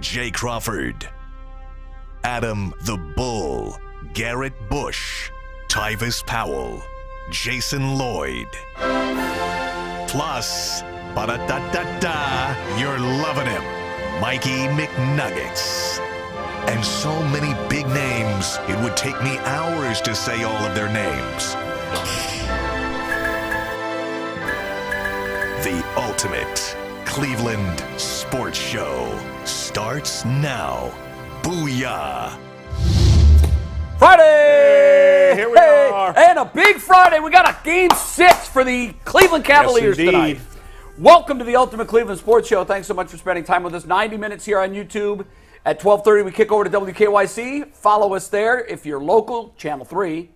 Jay Crawford, Adam the Bull, Garrett Bush, Tyvis Powell, Jason Lloyd. Plus, ba-da-da-da-da, you're loving him, Mikey McNuggets. And so many big names, it would take me hours to say all of their names. The ultimate Cleveland sports show starts now. Booyah! Friday! Here we are. And a big Friday. We got a Game 6 for the Cleveland Cavaliers tonight. Welcome to the Ultimate Cleveland Sports Show. Thanks so much for spending time with us. 90 minutes here on YouTube. At 12:30, we kick over to WKYC. Follow us there. If you're local, Channel 3.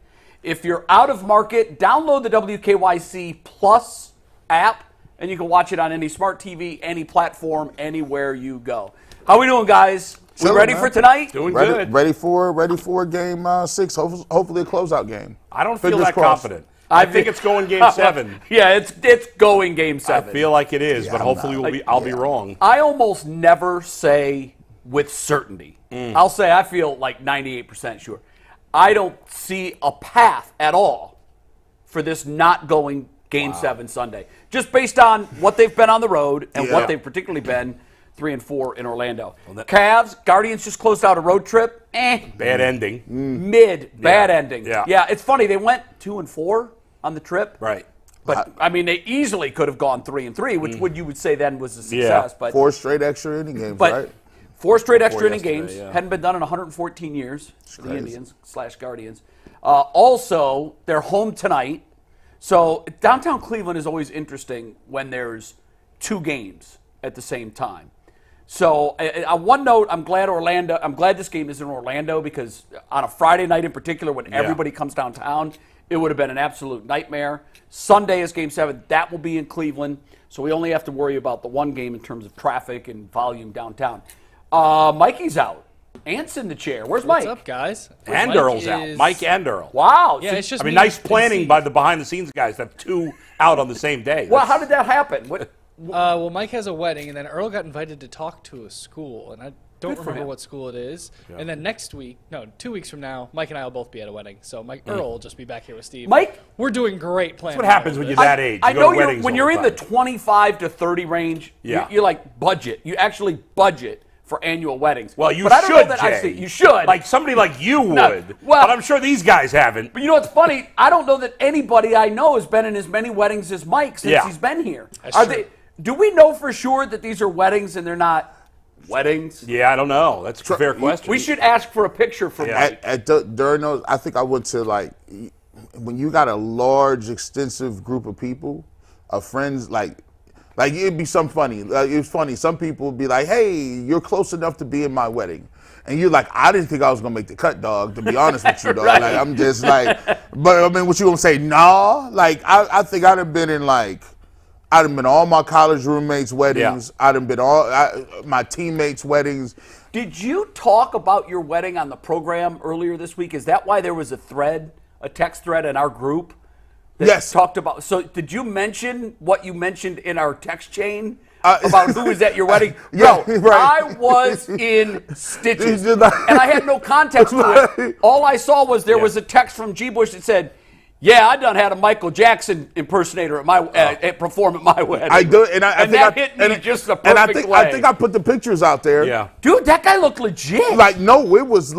If you're out of market, download the WKYC Plus app, and you can watch it on any smart TV, any platform, anywhere you go. How we doing, guys? We ready for tonight? Doing good. Ready for Game 6. Hopefully a closeout game. I don't feel that confident. I think it's going Game 7. Yeah, it's going Game 7. I feel like it is, but hopefully I'll be wrong. I almost never say with certainty. I'll say I feel like 98% sure. I don't see a path at all for this not going Game 7 Sunday. Just based on what they've been on the road and what they've particularly been 3-4 in Orlando. Cavs, Guardians just closed out a road trip. Bad ending. Bad ending. Yeah, it's funny. They went 2-4 on the trip. Right. But, I mean, they easily could have gone 3-3, which you would say then was a success. But 4 straight extra inning games, right? 4 straight extra inning games. Hadn't been done in 114 years for the Indians/Guardians. Also, they're home tonight. So downtown Cleveland is always interesting when there's 2 games at the same time. So on one note, I'm glad this game is in Orlando because on a Friday night in particular when everybody comes downtown, it would have been an absolute nightmare. Sunday is Game 7. That will be in Cleveland. So we only have to worry about the one game in terms of traffic and volume downtown. Mikey's out. Ant's in the chair. Where's Mike? What's up, guys? And Earl's out. Mike and Earl. Wow. Yeah, it's just nice planning by the behind-the-scenes guys to have 2 out on the same day. Well, how did that happen? Well, Mike has a wedding, and then Earl got invited to talk to a school, and I don't remember what school it is. Yeah. And then 2 weeks from now, Mike and I will both be at a wedding. So Earl will just be back here with Steve. Mike? We're doing great planning. That's what happens when you're that age. I know when you're in the 25 to 30 range, you're like budget. You actually budget for annual weddings. Well, you Jay. You should. Like somebody like you would. No, but I'm sure these guys haven't. But you know what's funny? I don't know that anybody I know has been in as many weddings as Mike since he's been here. Do we know for sure that these are weddings and they're not weddings? Yeah, I don't know. That's a fair question. We should ask for a picture from Mike. During those, I think I went to when you got a large, extensive group of people, of friends, like it'd be something funny. It was funny. Some people would be like, "Hey, you're close enough to be in my wedding," and you're like, "I didn't think I was gonna make the cut, dog. To be honest with you, dog. Right. Like I'm just like, but I mean, what you gonna say? Nah. Like I think I'd have been in all my college roommates' weddings. I'd have been all my teammates' weddings. Did you talk about your wedding on the program earlier this week? Is that why there was a text thread in our group? Yes. Talked about. So did you mention what you mentioned in our text chain about who was at your wedding? Yeah, no, right. I was in stitches, and I had no context to it. All I saw was there was a text from G. Bush that said, "Yeah, I done had a Michael Jackson impersonator perform at my wedding." I do, and that hit me just the perfect way. I think I put the pictures out there. Yeah, dude, that guy looked legit. Like, no, it was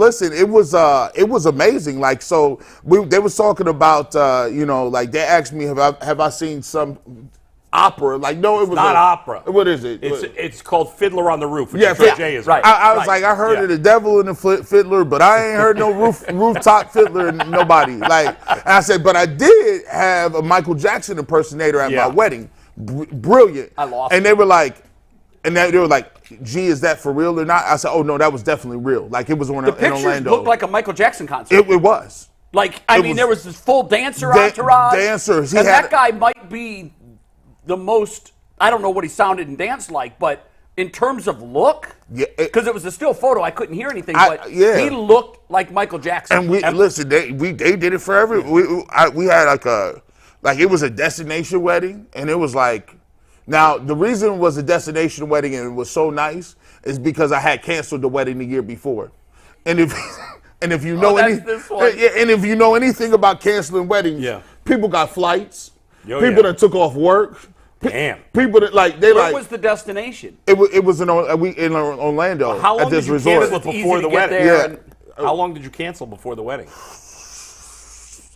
amazing. Like, so they was talking about, they asked me, have I seen some opera? Like, no, it was not opera. What is it? It's called Fiddler on the Roof. Which Jay is right. I was like, I heard of the devil and the fiddler, but I ain't heard no rooftop fiddler and nobody. Like, and I said, but I did have a Michael Jackson impersonator at my wedding. Brilliant. I lost. And they were like, "Gee, is that for real or not?" I said, "Oh no, that was definitely real. Like, it was in Orlando." The pictures looked like a Michael Jackson concert. It was. Like, there was this full dancer entourage. Dancers. That guy might be the most, I don't know what he sounded and danced like, but in terms of look, because it was a still photo, I couldn't hear anything, but he looked like Michael Jackson. And listen, they did it for every. We had it was a destination wedding, and it was like Now, the reason it was a destination wedding and it was so nice is because I had canceled the wedding the year before. And if you know if you know anything about canceling weddings, people got flights. People that took off work. Damn. People that Where was the destination? It was in Orlando how long at this did you resort. cancel before the wedding? How long did you cancel before the wedding?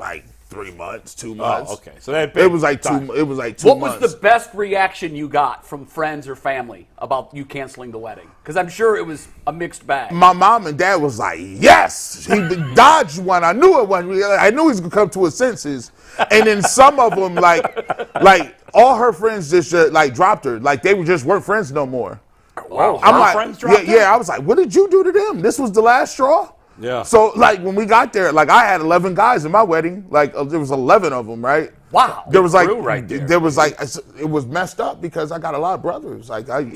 Like 3 months, 2 months. Oh, okay. So that it was like 2 months. What was the best reaction you got from friends or family about you canceling the wedding? Because I'm sure it was a mixed bag. My mom and dad was like, yes. He dodged one. I knew it wasn't. I knew he was going to come to his senses. And then some of them, like all her friends just like dropped her. Like they just weren't friends no more. Wow. I'm like, friends dropped her? I was like, what did you do to them? This was the last straw? Yeah. So, like, when we got there, like, I had 11 guys in my wedding. Like, there was 11 of them, right? Wow. There was, like, right it was messed up because I got a lot of brothers.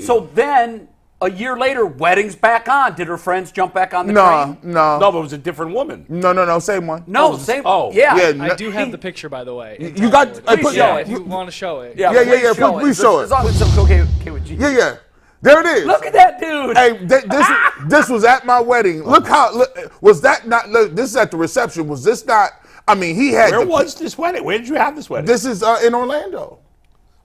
So then, a year later, wedding's back on. Did her friends jump back on the train? No, but it was a different woman. No, same one. No, same. Oh. Yeah. I do have the picture, by the way. You got, Please show it. If you want to show it. Yeah, please show it. As long as it's okay with you. Yeah. There it is. Look at that dude. Hey, this was at my wedding. Was that not, this is at the reception. Was this not, I mean, he had. Where was this wedding? Where did you have this wedding? This is in Orlando.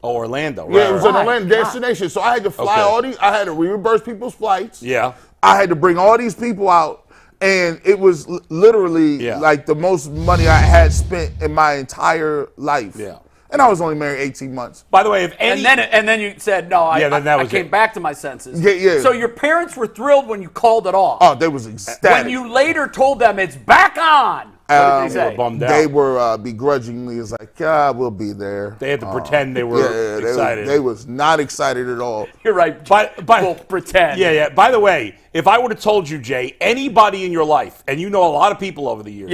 Oh, Orlando. Right, yeah, it was in Orlando destination. So I had to fly all these, I had to reimburse people's flights. Yeah. I had to bring all these people out. And it was literally like the most money I had spent in my entire life. Yeah. And I was only married 18 months. By the way, if any... And then you said, no, I came back to my senses. Yeah. So your parents were thrilled when you called it off. Oh, they was ecstatic. When you later told them it's back on, what did they say? They were bummed out. They were begrudgingly, it's like, we'll be there. They had to pretend they were excited. They was not excited at all. You're right. We'll pretend. Yeah. By the way, if I would have told you, Jay, anybody in your life, and you know a lot of people over the years,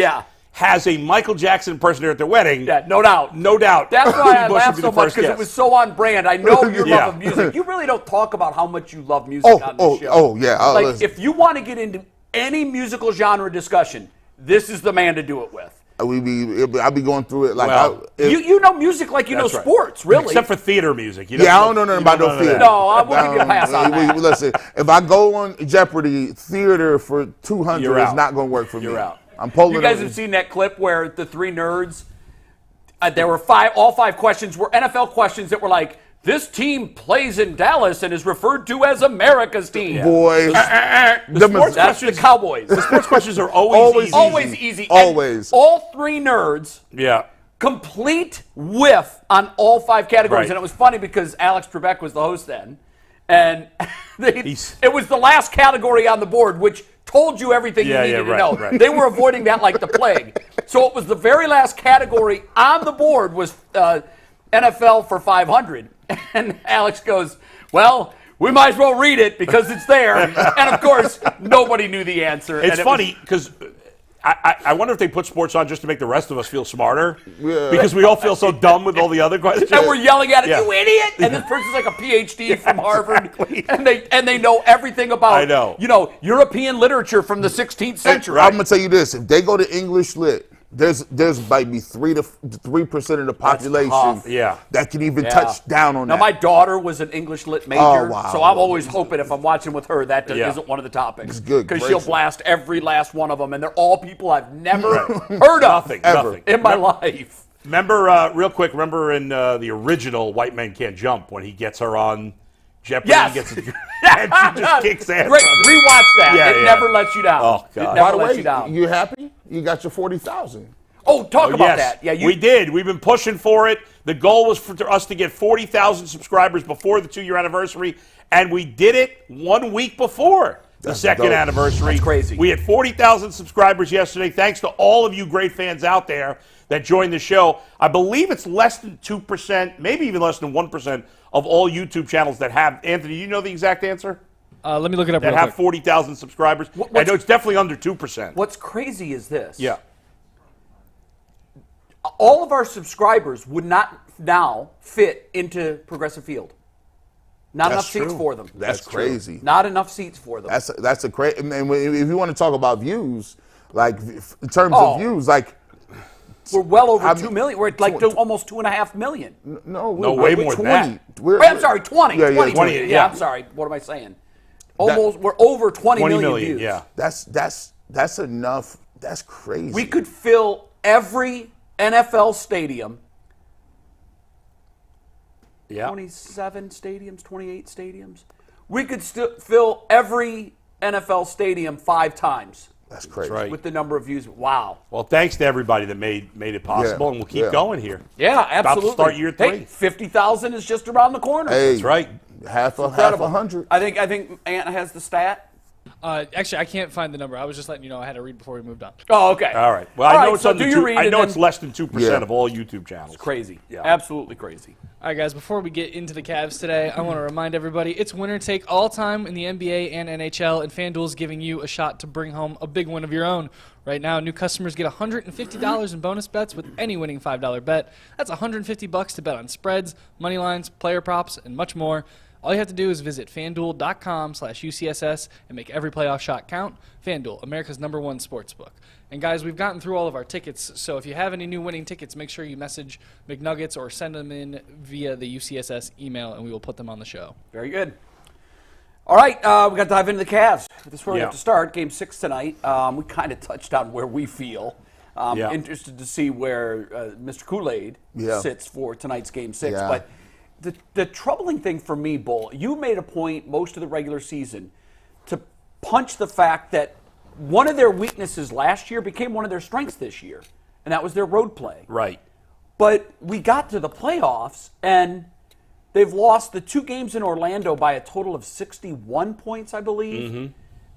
has a Michael Jackson impersonator at their wedding. Yeah, no doubt. No doubt. That's why I laughed so much, because it was so on brand. I know your love of music. You really don't talk about how much you love music on this show. Oh, yeah. Like, if you want to get into any musical genre discussion, this is the man to do it with. I'll be going through it like you know music like you know sports, really. Except for theater music. I don't know nothing about no theater. No, I will give you a pass on that. Listen, if I go on Jeopardy, theater for 200 is not going to work for me. You're out. I'm pulling. You guys have seen that clip where the three nerds, there were all five questions were NFL questions that were like, this team plays in Dallas and is referred to as America's team. Boys. That's the Cowboys. The sports questions are always easy. Always. All three nerds. Yeah. Complete whiff on all five categories. Right. And it was funny because Alex Trebek was the host then. And it was the last category on the board, which told you everything you needed to know. Right. They were avoiding that like the plague. So it was the very last category on the board was NFL for 500. And Alex goes, well, we might as well read it because it's there. And, of course, nobody knew the answer. It's funny because I wonder if they put sports on just to make the rest of us feel smarter because we all feel so dumb with all the other questions. And we're yelling at it, you idiot! And this person's like a PhD from Harvard. And they know everything about, European literature from the 16th century. I'm going to tell you this. If they go to English Lit, there's might be 3% of the population that can even touch down on that. Now, my daughter was an English Lit major, so I'm always hoping if I'm watching with her that isn't one of the topics. Because she'll blast every last one of them, and they're all people I've never heard of Nothing. in my life. Remember, real quick, in the original White Men Can't Jump when he gets her on Jeopardy? Yes. And she just kicks ass. Great. Rewatch that. It never lets you down. Oh, God. By the way, you happy? You got your 40,000. Oh, talk about that. Yeah, we did. We've been pushing for it. The goal was for us to get 40,000 subscribers before the 2-year anniversary, and we did it 1 week before the second anniversary. That's crazy. We had 40,000 subscribers yesterday. Thanks to all of you great fans out there that joined the show. I believe it's less than 2%, maybe even less than 1% of all YouTube channels that have. Anthony, do you know the exact answer? Let me look it up that real have quick. 40,000 subscribers. I know it's definitely under 2%. What's crazy is this. Yeah. All of our subscribers would not now fit into Progressive Field. Not enough seats for them. That's crazy. Not enough seats for them. That's a crazy. And if you want to talk about views, like in terms of views, like We're well over 2 million. We're at like almost 2.5 million. No, way more than that. I'm sorry, 20. Yeah, 20. Yeah, I'm sorry. What am I saying? We're over 20 million views. Yeah. That's enough. That's crazy. We could fill every NFL stadium. Yeah. 27 stadiums, 28 stadiums. We could still fill every NFL stadium 5 times. That's crazy. That's right. With the number of views. Wow. Well, thanks to everybody that made it possible, and we'll keep going here. Yeah, absolutely. About to start year 3. Hey, 50,000 is just around the corner. Hey, that's right. Half 100. I think Ant has the stat. Actually, I can't find the number. I was just letting you know I had to read before we moved on. Oh, okay. All right. Well, I know it's under it's less than 2% of all YouTube channels. It's crazy. Yeah. Absolutely crazy. All right, guys, before we get into the Cavs today, I want to remind everybody it's winner take all time in the NBA and NHL, and FanDuel is giving you a shot to bring home a big win of your own. Right now, new customers get $150 in bonus bets with any winning $5 bet. That's $150 to bet on spreads, money lines, player props, and much more. All you have to do is visit FanDuel.com/UCSS and make every playoff shot count. FanDuel, America's #1 sportsbook. And guys, we've gotten through all of our tickets, so if you have any new winning tickets, make sure you message McNuggets or send them in via the UCSS email, and we will put them on the show. Very good. All right, we got to dive into the Cavs. This is where we have to start. Game 6 tonight. We kind of touched on where we feel. Interested to see where Mr. Kool-Aid sits for tonight's Game 6. Yeah. But the troubling thing for me, Bull, you made a point most of the regular season to punch the fact that one of their weaknesses last year became one of their strengths this year, and that was their road play. Right. But we got to the playoffs, and they've lost the 2 games in Orlando by a total of 61 points, I believe.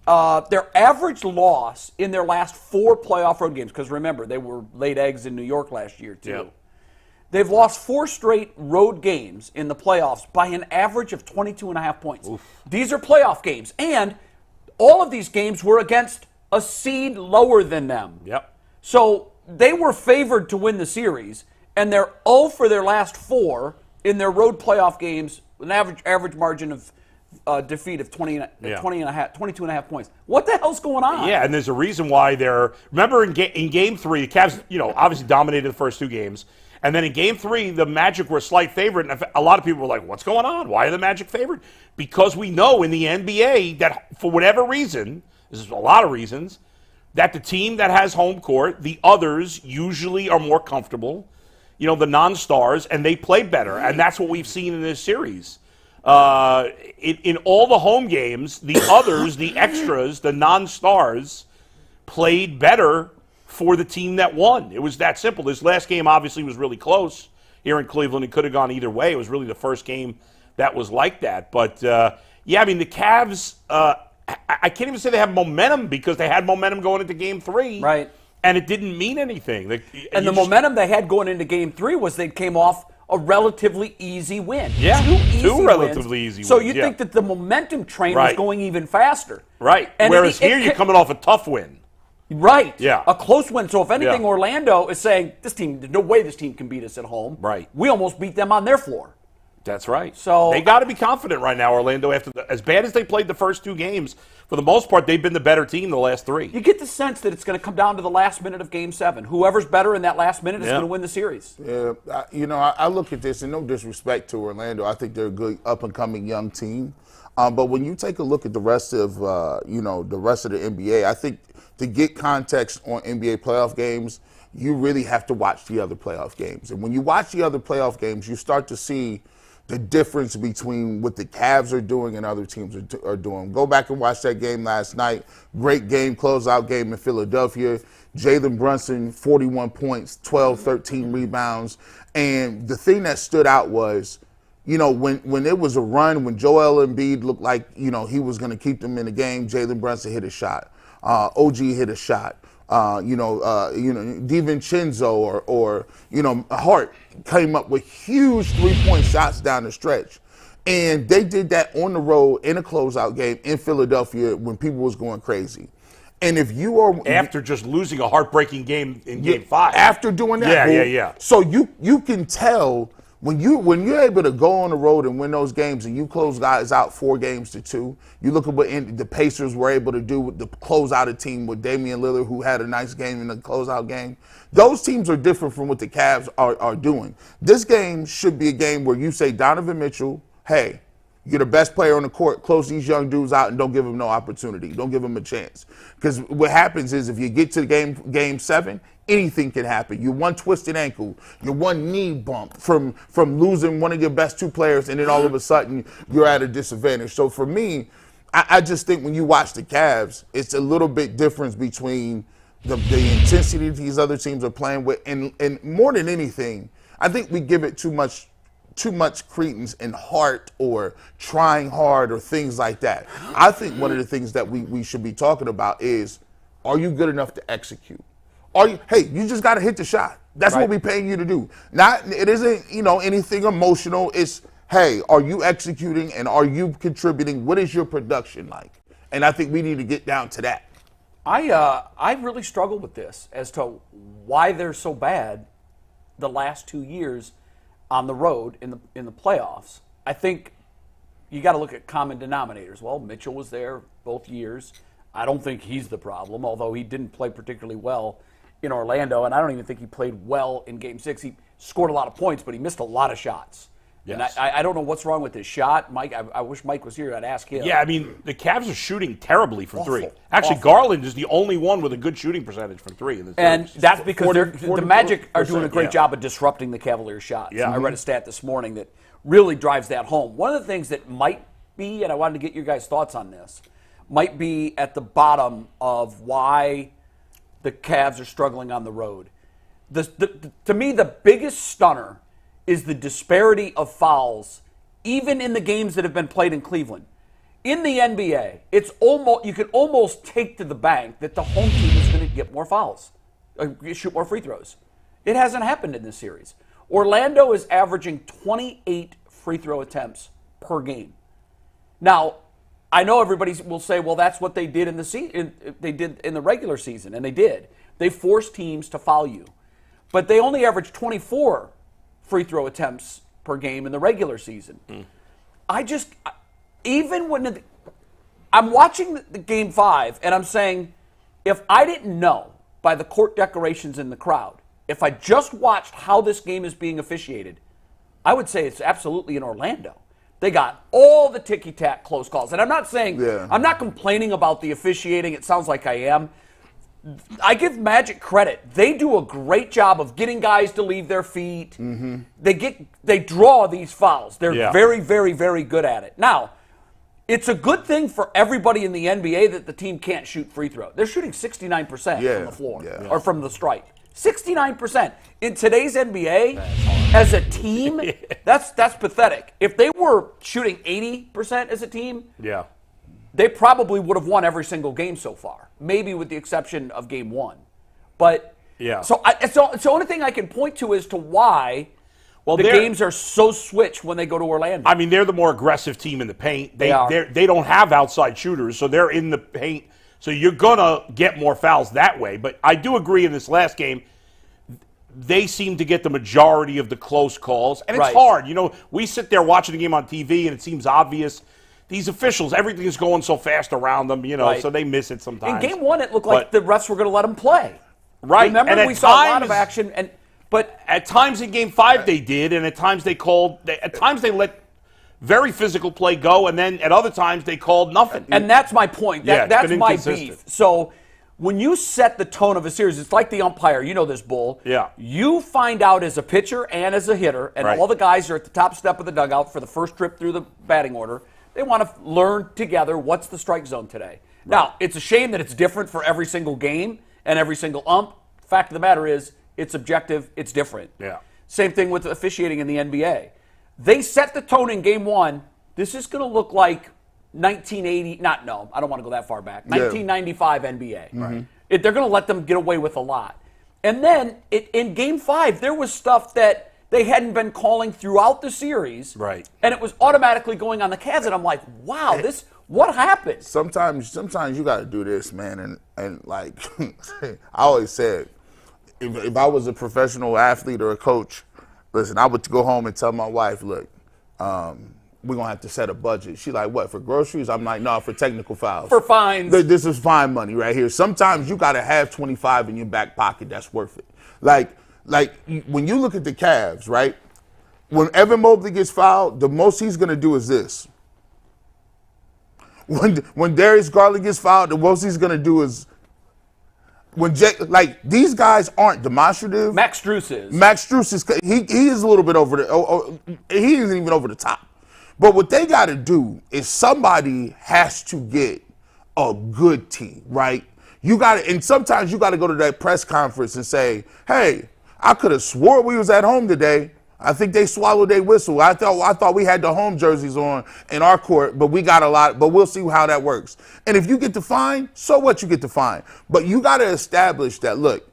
Their average loss in their last 4 playoff road games, because remember, they were laid eggs in New York last year, too. Yep. They've lost 4 straight road games in the playoffs by an average of 22.5 points. Oof. These are playoff games, and all of these games were against a seed lower than them. Yep. So they were favored to win the series, and they're 0 for their last 4 in their road playoff games, an average margin of defeat of 22.5 points. What the hell's going on? Yeah, and there's a reason why they're. Remember in Game 3, the Cavs, obviously dominated the first 2 games. And then in Game 3, the Magic were a slight favorite, and a lot of people were like, what's going on? Why are the Magic favored? Because we know in the NBA that for whatever reason, there's a lot of reasons, that the team that has home court, the others usually are more comfortable, the non-stars, and they play better. And that's what we've seen in this series. In all the home games, the others, the extras, the non-stars, played better for the team that won. It was that simple. This last game obviously was really close here in Cleveland. It could have gone either way. It was really the first game that was like that. But, the Cavs, I can't even say they have momentum because they had momentum going into Game 3. Right. And it didn't mean anything. The momentum they had going into Game 3 was they came off a relatively easy win. Yeah, 2 relatively wins. easy wins. So you think that the momentum train was going even faster. Right. And whereas here you're coming off a tough win. Right. Yeah. A close win. So if anything, Orlando is saying, there's no way this team can beat us at home. Right. We almost beat them on their floor. That's right. So they got to be confident right now, Orlando. After as bad as they played the first 2 games, for the most part, they've been the better team the last 3. You get the sense that it's going to come down to the last minute of Game 7. Whoever's better in that last minute is going to win the series. Yeah, I look at this, and no disrespect to Orlando, I think they're a good up-and-coming young team. But when you take a look at the rest of, the NBA, I think to get context on NBA playoff games, you really have to watch the other playoff games. And when you watch the other playoff games, you start to see the difference between what the Cavs are doing and other teams are doing. Go back and watch that game last night. Great game, closeout game in Philadelphia. Jalen Brunson, 41 points, 12, 13 rebounds. And the thing that stood out was, when it was a run, when Joel Embiid looked like, he was going to keep them in the game, Jalen Brunson hit a shot. OG hit a shot. DiVincenzo or Hart came up with huge 3-point shots down the stretch. And they did that on the road in a closeout game in Philadelphia when people was going crazy. And if you are after just losing a heartbreaking game in Game 5. After doing that, yeah. So you can tell when you're able to go on the road and win those games and you close guys out 4-2, you look at what the Pacers were able to do with the close out a team with Damian Lillard, who had a nice game in the closeout game. Those teams are different from what the Cavs are doing. This game should be a game where you say, Donovan Mitchell, hey, you're the best player on the court, close these young dudes out and don't give them no opportunity. Don't give them a chance. Because what happens is if you get to game 7, anything can happen. You're one twisted ankle, you're one knee bump from losing one of your best 2 players, and then all of a sudden you're at a disadvantage. So for me, I just think when you watch the Cavs, it's a little bit difference between the intensity these other teams are playing with, and more than anything, I think we give it too much credence in heart or trying hard or things like that. I think one of the things that we should be talking about is, are you good enough to execute? Hey, you just got to hit the shot. That's what we're paying you to do. It isn't, anything emotional. It's, hey, are you executing and are you contributing? What is your production like? And I think we need to get down to that. I really struggle with this as to why they're so bad the last 2 years on the road in the playoffs. I think you got to look at common denominators. Well, Mitchell was there both years. I don't think he's the problem, although he didn't play particularly well in Orlando, and I don't even think he played well in Game 6. He scored a lot of points, but he missed a lot of shots. Yes. And I don't know what's wrong with his shot. Mike, I wish Mike was here. I'd ask him. Yeah, I mean, the Cavs are shooting terribly from 3. Actually, Awful. Garland is the only one with a good shooting percentage from 3 in this And series. that's because the Magic are doing a great job of disrupting the Cavaliers' shots. Yeah. I read a stat this morning that really drives that home. One of the things that might be, and I wanted to get your guys' thoughts on this, might be at the bottom of why the Cavs are struggling on the road. To me, the biggest stunner is the disparity of fouls, even in the games that have been played in Cleveland. In the NBA, you can almost take to the bank that the home team is going to get more fouls, shoot more free throws. It hasn't happened in this series. Orlando is averaging 28 free throw attempts per game. Now, I know everybody will say, well, that's what they did in the regular season, and they did. They forced teams to foul you. But they only averaged 24 free throw attempts per game in the regular season. Even when I'm watching the Game 5, and I'm saying, if I didn't know by the court decorations in the crowd, if I just watched how this game is being officiated, I would say it's absolutely in Orlando. They got all the ticky-tack close calls. And I'm not saying, I'm not complaining about the officiating. It sounds like I am. I give Magic credit. They do a great job of getting guys to leave their feet. Mm-hmm. They draw these fouls. They're very, very, very good at it. Now, it's a good thing for everybody in the NBA that the team can't shoot free throw. They're shooting 69% from the floor or from the stripe. 69%. In today's NBA, as a team, that's pathetic. If they were shooting 80% as a team, they probably would have won every single game so far, maybe with the exception of Game 1. But so it's the only thing I can point to as to why the games are so switched when they go to Orlando. I mean, they're the more aggressive team in the paint. They don't have outside shooters, so they're in the paint. So you're going to get more fouls that way. But I do agree in this last game, they seem to get the majority of the close calls. And it's hard. You know, we sit there watching the game on TV, and it seems obvious. These officials, everything is going so fast around them, so they miss it sometimes. In Game 1, it looked like the refs were going to let them play. Right. Remember, and we saw a lot of action. But at times in Game 5 they did, and at times they let very physical play go, and then at other times they called nothing. And that's my point. That's my beef. So when you set the tone of a series, it's like the umpire. You know this, Bull. Yeah. You find out as a pitcher and as a hitter, and all the guys are at the top step of the dugout for the first trip through the batting order. They want to learn together what's the strike zone today. Right. Now, it's a shame that it's different for every single game and every single ump. Fact of the matter is, it's objective, it's different. Yeah. Same thing with officiating in the NBA. They set the tone in Game 1. This is going to look like 1980, I don't want to go that far back. 1995 NBA. Right. They're going to let them get away with a lot. And then in Game 5, there was stuff that they hadn't been calling throughout the series. Right. And it was automatically going on the Cavs. And I'm like, wow, what happened? Sometimes you got to do this, man. And like, I always said, if I was a professional athlete or a coach, listen, I would go home and tell my wife, look, we're going to have to set a budget. She like, what, for groceries? I'm like, no, for technical fouls. For fines. This is fine money right here. Sometimes you got to have 25 in your back pocket. That's worth it. Like when you look at the Cavs, right, when Evan Mobley gets fouled, the most he's going to do is this. When Darius Garland gets fouled, the most he's going to do is these guys aren't demonstrative. Max Strus is. Max Strus is he is a little bit over the he isn't even over the top. But what they got to do is somebody has to get a good team, right? You got to, and sometimes you got to go to that press conference and say, "Hey, I could have swore we was at home today. I think they swallowed their whistle. I thought we had the home jerseys on in our court, but we got a lot. But we'll see how that works. And if you get the fine, so what? You get the fine. But you got to establish that. Look,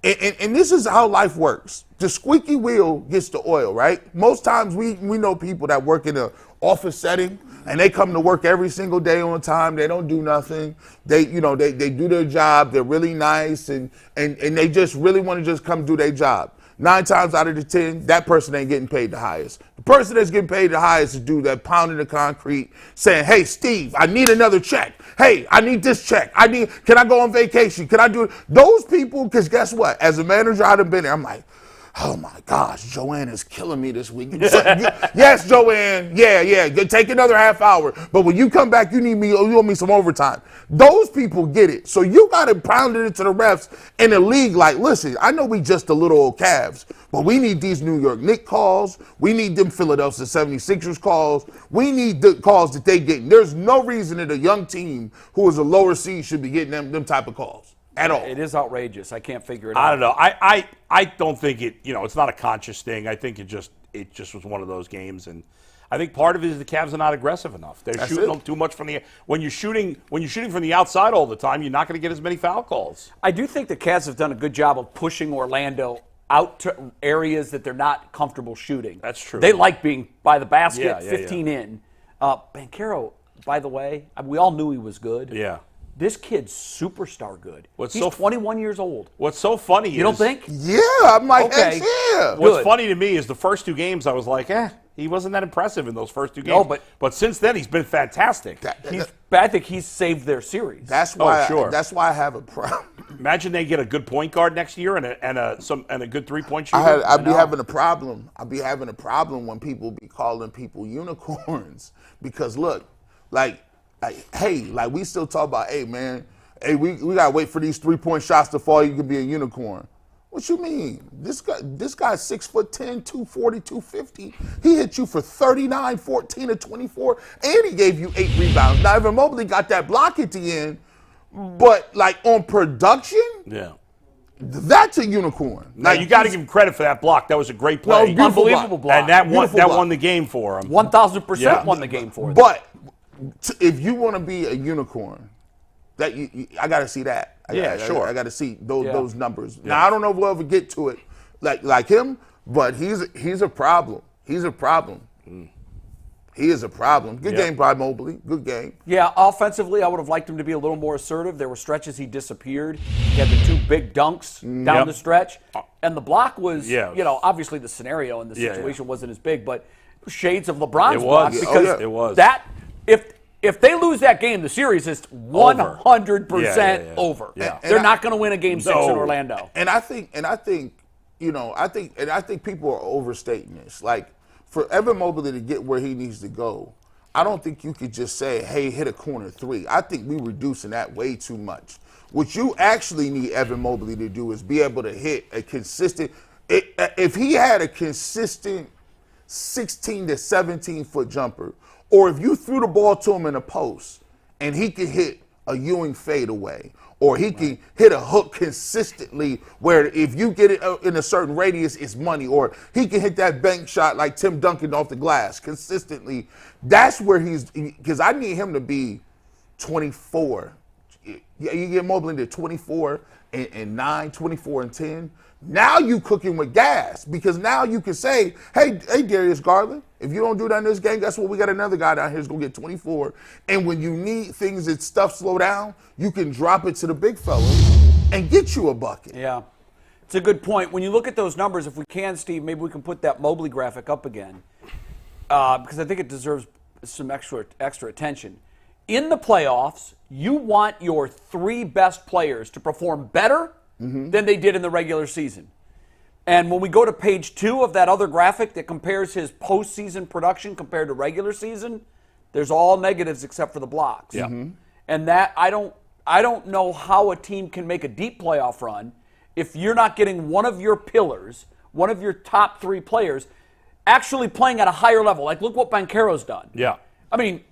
and this is how life works. The squeaky wheel gets the oil, right? Most times we know people that work in an office setting and they come to work every single day on time. They don't do nothing. They do their job. They're really nice and they just really want to just come do their job. 9 times out of the 10, that person ain't getting paid the highest. The person that's getting paid the highest is the dude that pounding the concrete, saying, "Hey, Steve, I need another check. Hey, I need this check. Can I go on vacation? Can I do it?" Those people, because guess what? As a manager, I'd have been there. I'm like, oh my gosh, Joanne is killing me this week. Yes, Joanne. Yeah. Take another half hour. But when you come back, you owe me some overtime. Those people get it. So you got to pound it into the refs in the league like, listen, I know we just the little old Cavs, but we need these New York Knicks calls. We need them Philadelphia 76ers calls. We need the calls that they get. There's no reason that a young team who is a lower seed should be getting them type of calls. At all. It is outrageous. I can't figure it out. I don't know. I don't think it. It's not a conscious thing. I think it just was one of those games, and I think part of it is the Cavs are not aggressive enough. They're shooting too much from the. When you're shooting from the outside all the time, you're not going to get as many foul calls. I do think the Cavs have done a good job of pushing Orlando out to areas that they're not comfortable shooting. That's true. They like being by the basket, 15 yeah. in. Banchero, by the way, we all knew he was good. Yeah. This kid's superstar good. He's 21 years old. What's so funny You don't think? Yeah, I'm like, Okay. yeah. What's funny to me is the first 2 games I was like, he wasn't that impressive in those first 2 games. No, but since then he's been fantastic. I think he's saved their series. That's why. Sure. That's why I have a problem. Imagine they get a good point guard next year and a good 3-point shooter. I'd be having a problem. I'd be having a problem when people be calling people unicorns because look, we still talk about, hey man, we gotta wait for these 3-point shots to fall. You can be a unicorn. What you mean? This guy's 6'10", 240, 250. He hit you for 39, 14 and 24, and he gave you 8 rebounds. Now Evan Mobley got that block at the end, but on production, that's a unicorn. Now you got to give him credit for that block. That was a great play. Unbelievable block. And that won the game for him. 1,000% won the game for them. But if you want to be a unicorn, I got to see that. Sure. I got to see those numbers. Yeah. Now I don't know if we'll ever get to it like him, but he's a problem. He's a problem. He is a problem. Good game by Mobley. Good game. Yeah, offensively, I would have liked him to be a little more assertive. There were stretches he disappeared. He had the 2 big dunks down the stretch. And the block was, obviously the scenario and the situation wasn't as big, but shades of LeBron's block. Because it was. If they lose that game, the series is 100% over. Yeah. They're not going to win a game 6 in Orlando. And I think people are overstating this. Like, for Evan Mobley to get where he needs to go, I don't think you could just say, hey, hit a corner 3. I think we're reducing that way too much. What you actually need Evan Mobley to do is be able to hit a consistent – if he had a consistent 16 to 17-foot jumper, or if you threw the ball to him in a post and he could hit a Ewing fadeaway, or he can hit a hook consistently where if you get it in a certain radius, it's money, or he can hit that bank shot like Tim Duncan off the glass consistently. That's where because I need him to be 24. You get Mobley to 24 and 9, 24 and 10. Now you cooking with gas because now you can say, hey, Darius Garland, if you don't do that in this game, guess what? We got another guy down here who's going to get 24. And when you need things that stuff slow down, you can drop it to the big fella and get you a bucket. Yeah. It's a good point. When you look at those numbers, if we can, Steve, maybe we can put that Mobley graphic up again because I think it deserves some extra attention. In the playoffs, you want your 3 best players to perform better than they did in the regular season. And when we go to page 2 of that other graphic that compares his postseason production compared to regular season, there's all negatives except for the blocks. Yeah. And that I don't know how a team can make a deep playoff run if you're not getting one of your pillars, one of your top 3 players, actually playing at a higher level. Like, look what Banchero's done. Yeah. I mean,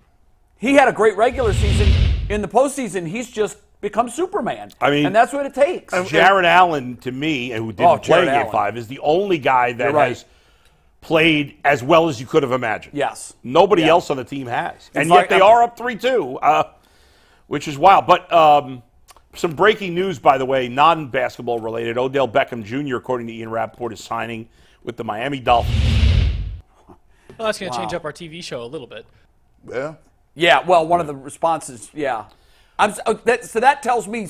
he had a great regular season. In the postseason, he's just become Superman. I mean, and that's what it takes. Jared Allen, to me, who didn't play Game 5, is the only guy that has played as well as you could have imagined. Yes. Nobody else on the team has. And yet they are up 3-2, which is wild. But some breaking news, by the way, non-basketball related. Odell Beckham Jr., according to Ian Rappaport, is signing with the Miami Dolphins. Well, that's going to change up our TV show a little bit. Yeah. Yeah, well, one of the responses, so that tells me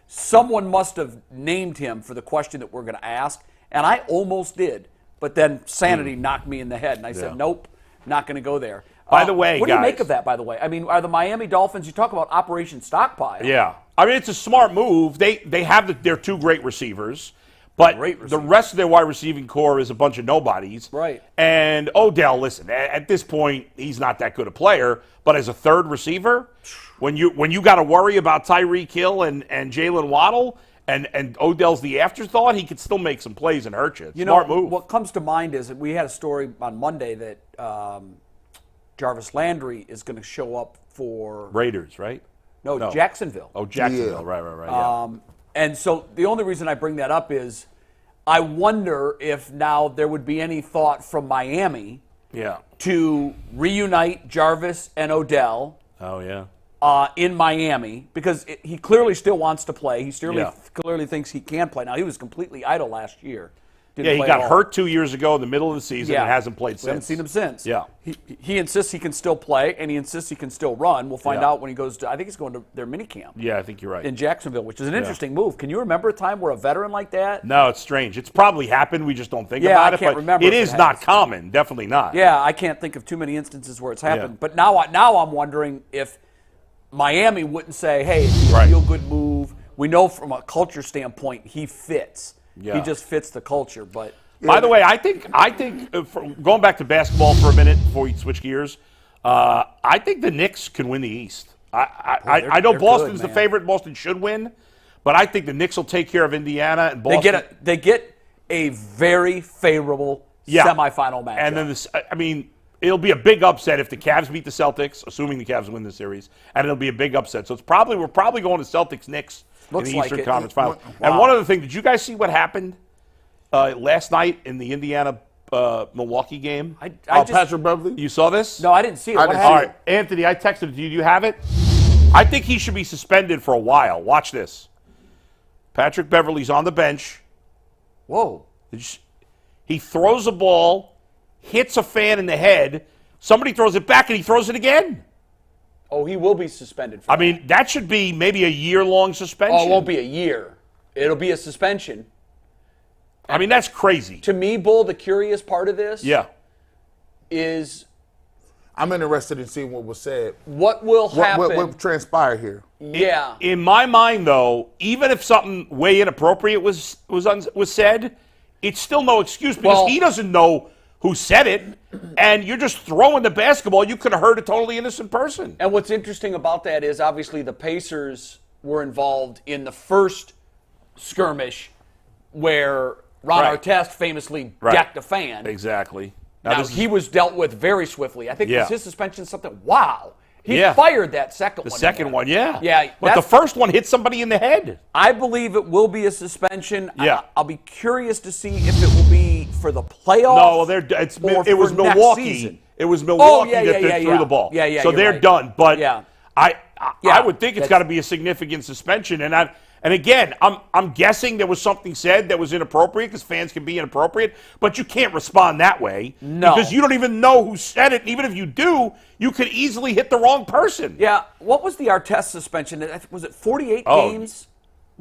someone must have named him for the question that we're going to ask, and I almost did. But then sanity knocked me in the head, and I said, nope, not going to go there. By the way, what do you make of that, by the way? I mean, are the Miami Dolphins, you talk about Operation Stockpile. Yeah. I mean, it's a smart move. They have their 2 great receivers. But the rest of their wide receiving core is a bunch of nobodies. Right. And Odell, listen, at this point, he's not that good a player. But as a third receiver, when you got to worry about Tyreek Hill and Jalen Waddle, and Odell's the afterthought, he could still make some plays and hurt you. Smart move. What comes to mind is that we had a story on Monday that Jarvis Landry is going to show up for Raiders, right? No, Jacksonville. Oh, Jacksonville. Yeah. Right. Yeah. And so the only reason I bring that up is I wonder if now there would be any thought from Miami to reunite Jarvis and Odell in Miami because he clearly still wants to play. He clearly thinks he can play. Now, he was completely idle last year. He got hurt 2 years ago in the middle of the season and hasn't played since. We haven't seen him since. Yeah. He insists he can still play, and he insists he can still run. We'll find out when he goes to – I think he's going to their minicamp. Yeah, I think you're right. In Jacksonville, which is an interesting move. Can you remember a time where a veteran like that? No, it's strange. It's probably happened. We just don't think about it. I can't remember. It is not common. Definitely not. Yeah, I can't think of too many instances where it's happened. Yeah. But now I'm wondering if Miami wouldn't say, hey, it's a feel-good move. We know from a culture standpoint he fits. Yeah. He just fits the culture, but – By the way, I think going back to basketball for a minute before we switch gears, I think the Knicks can win the East. I know Boston's the favorite. Boston should win, but I think the Knicks will take care of Indiana and Boston. They get a very favorable semifinal match. And then it'll be a big upset if the Cavs beat the Celtics, assuming the Cavs win the series, and it'll be a big upset. So we're probably going to Celtics-Knicks in the Eastern Conference Finals. Wow. And one other thing, did you guys see what happened last night in the Indiana-Milwaukee game? Patrick Beverley? You saw this? No, I didn't see it. What happened? All right, Anthony, I texted it to you. Do you have it? I think he should be suspended for a while. Watch this. Patrick Beverley's on the bench. Whoa. He throws a ball, hits a fan in the head. Somebody throws it back, and he throws it again. Oh, he will be suspended for that. That should be maybe a year-long suspension. Oh, it won't be a year. It'll be a suspension. That's crazy. To me, Bull, the curious part of this is I'm interested in seeing what was said. What will happen? What transpired here? Yeah. In my mind, though, even if something way inappropriate was said, it's still no excuse because he doesn't know who said it, and you're just throwing the basketball. You could have hurt a totally innocent person. And what's interesting about that is obviously the Pacers were involved in the first skirmish where Ron Artest famously decked a fan. Exactly. Now he was dealt with very swiftly. I think his suspension something. Wow. He fired that second one. The second one, yeah. Yeah. But the first one hit somebody in the head. I believe it will be a suspension. Yeah. I'll be curious to see if it will be for the playoffs. No, it was Milwaukee. It was Milwaukee that threw the ball. Yeah, so they're done. But I would think it's got to be a significant suspension. And again, I'm guessing there was something said that was inappropriate because fans can be inappropriate, but you can't respond that way because you don't even know who said it. And even if you do, you could easily hit the wrong person. Yeah. What was the Artest suspension? Was it 48 games?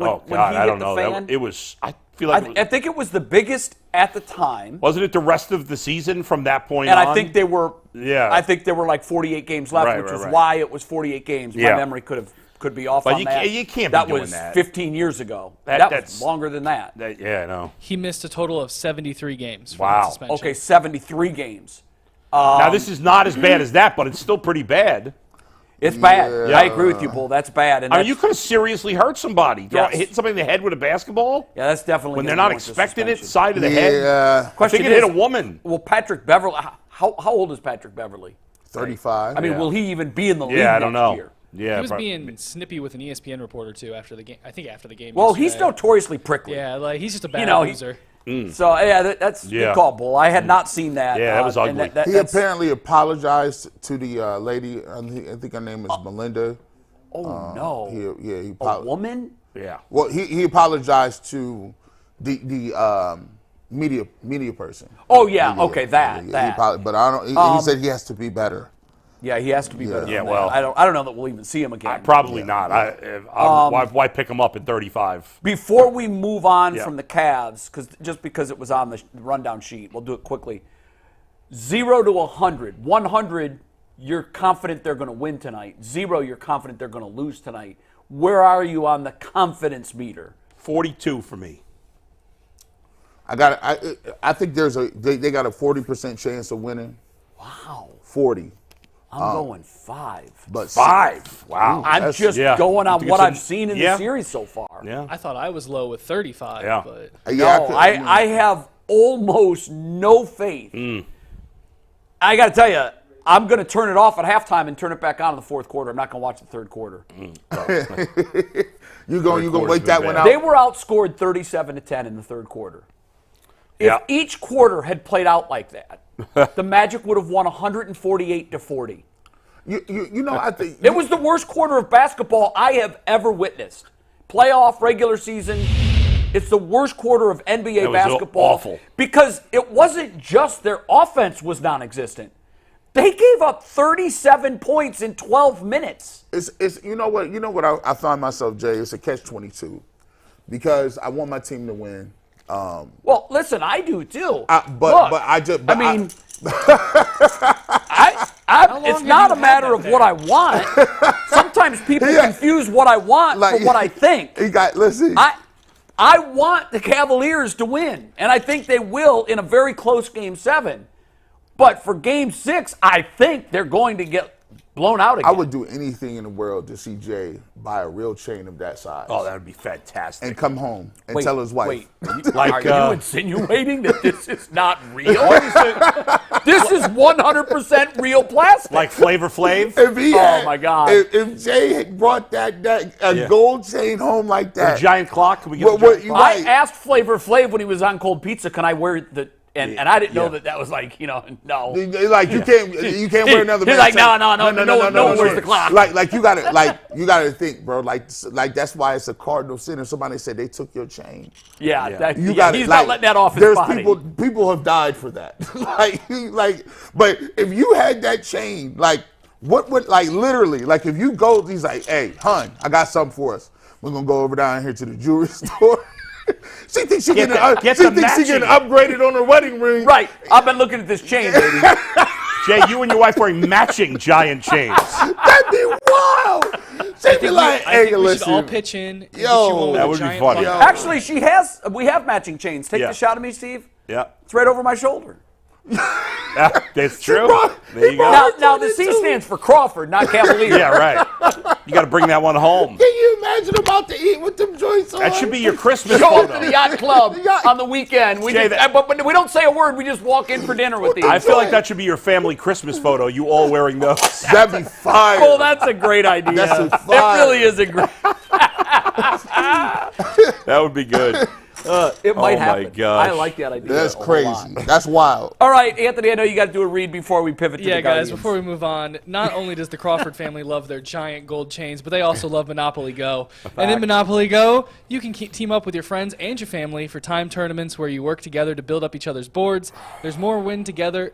I don't know. It was feel like I think it was the biggest at the time. Wasn't it the rest of the season from that point and on? I think they were. Yeah. I think there were like 48 games left, which is why it was 48 games. Yeah. My memory could be off but on that. You can't that be doing was that. 15 years ago. That was longer than that. Yeah, I know. He missed a total of 73 games. For Wow. suspension. Okay, 73 games. Now this is not as bad as that, but it's still pretty bad. It's bad. I agree with you, Bull. That's bad. And I mean, you could have seriously hurt somebody. Yes. Hit somebody in the head with a basketball? Yeah, that's definitely When they're gonna not warrant a expecting it, suspension. side of the head. Yeah. I think it hit a woman. Well, Patrick Beverley, how old is Patrick Beverley? 35. I mean, will he even be in the league Yeah, I don't know. next year? Yeah, He was being snippy with an ESPN reporter too after the game. I think after the game. Well, yesterday. he's notoriously prickly. Yeah, like he's just a bad know, loser. So, yeah, that's good call, Bull. I had not seen that. Yeah, that was and ugly. He apparently apologized to the lady. I think her name is Melinda. Oh, no. He A woman? Yeah. Well, he apologized to the media person. Oh, yeah. Media. Okay, that. But I don't. He said he has to be better. Yeah, he has to be better. Yeah, than well, that. I don't know that we'll even see him again. Probably not. Why pick him up at 35? Before we move on Yeah. from the Cavs, because it was on the rundown sheet, we'll do it quickly. 0 to 100. 100, you're confident they're going to win tonight. 0, you're confident they're going to lose tonight. Where are you on the confidence meter? 42 for me. I think they got a 40% chance of winning. Wow. 40. I'm going 5. But 5. Wow. I'm just going on what I've seen in the series so far. Yeah. I thought I was low with 35. Yeah. But I have almost no faith. I got to tell you, I'm going to turn it off at halftime and turn it back on in the fourth quarter. I'm not going to watch the third quarter. you going to wait that one out? They were outscored 37-10 in the third quarter. If each quarter had played out like that, the Magic would have won 148-40. You know, I think It was the worst quarter of basketball I have ever witnessed. Playoff, regular season. It's the worst quarter of NBA basketball. Awful. Because it wasn't just their offense was non-existent. They gave up 37 points in 12 minutes. it's you know what I find myself, Jay. It's a catch-22 because I want my team to win. Well, listen, I do too. It's not a matter of what I want. Sometimes people confuse what I want for what I think. Listen. I want the Cavaliers to win, and I think they will in a very close Game 7. But for Game 6, I think they're going to get blown out again. I would do anything in the world to see Jay buy a real chain of that size. Oh, that would be fantastic. And come home and tell his wife. Are you insinuating that this is not real? This is 100% real plastic. Like Flavor Flav? Oh, my God. If Jay had brought that gold chain home like that. A giant clock? Can we get a giant clock? I asked Flavor Flav when he was on Cold Pizza, can I wear the... And I didn't know that was like, no. Like you can't wear another. He's like, no one wears the clock. Like you gotta think, bro. Like that's why it's a cardinal sin. If somebody said they took your chain, he's not letting that off his body. People have died for that. But if you had that chain, what would literally if you go, he's like, hey, hun, I got something for us. We're gonna go over down here to the jewelry store. She thinks she getting upgraded on her wedding ring. Right. I've been looking at this chain, baby. Jay, you and your wife wearing matching giant chains. That'd be wild. She'd be like, hey, we listen. should all pitch in. Yo, that would be funny. Actually, we have matching chains. Take the shot of me, Steve. Yeah. It's right over my shoulder. That's true. There you go. Now the C stands for Crawford, not Cavalier. Yeah, right. You got to bring that one home. Can you imagine about to eat with them joints on? That should be your Christmas Go photo. to the yacht club on the weekend. But we don't say a word. We just walk in for dinner with these. I feel like that should be your family Christmas photo. You all wearing those. That'd be fire. Oh, that's a great idea. That's fire. It really is a great. That would be good. It might happen. My gosh. I like that idea. That's a crazy. lot. That's wild. All right, Anthony, I know you got to do a read before we pivot to the Guardians. Guys, before we move on, not only does the Crawford family love their giant gold chains, but they also love Monopoly Go. And in Monopoly Go, you can team up with your friends and your family for time tournaments where you work together to build up each other's boards. There's more to win together,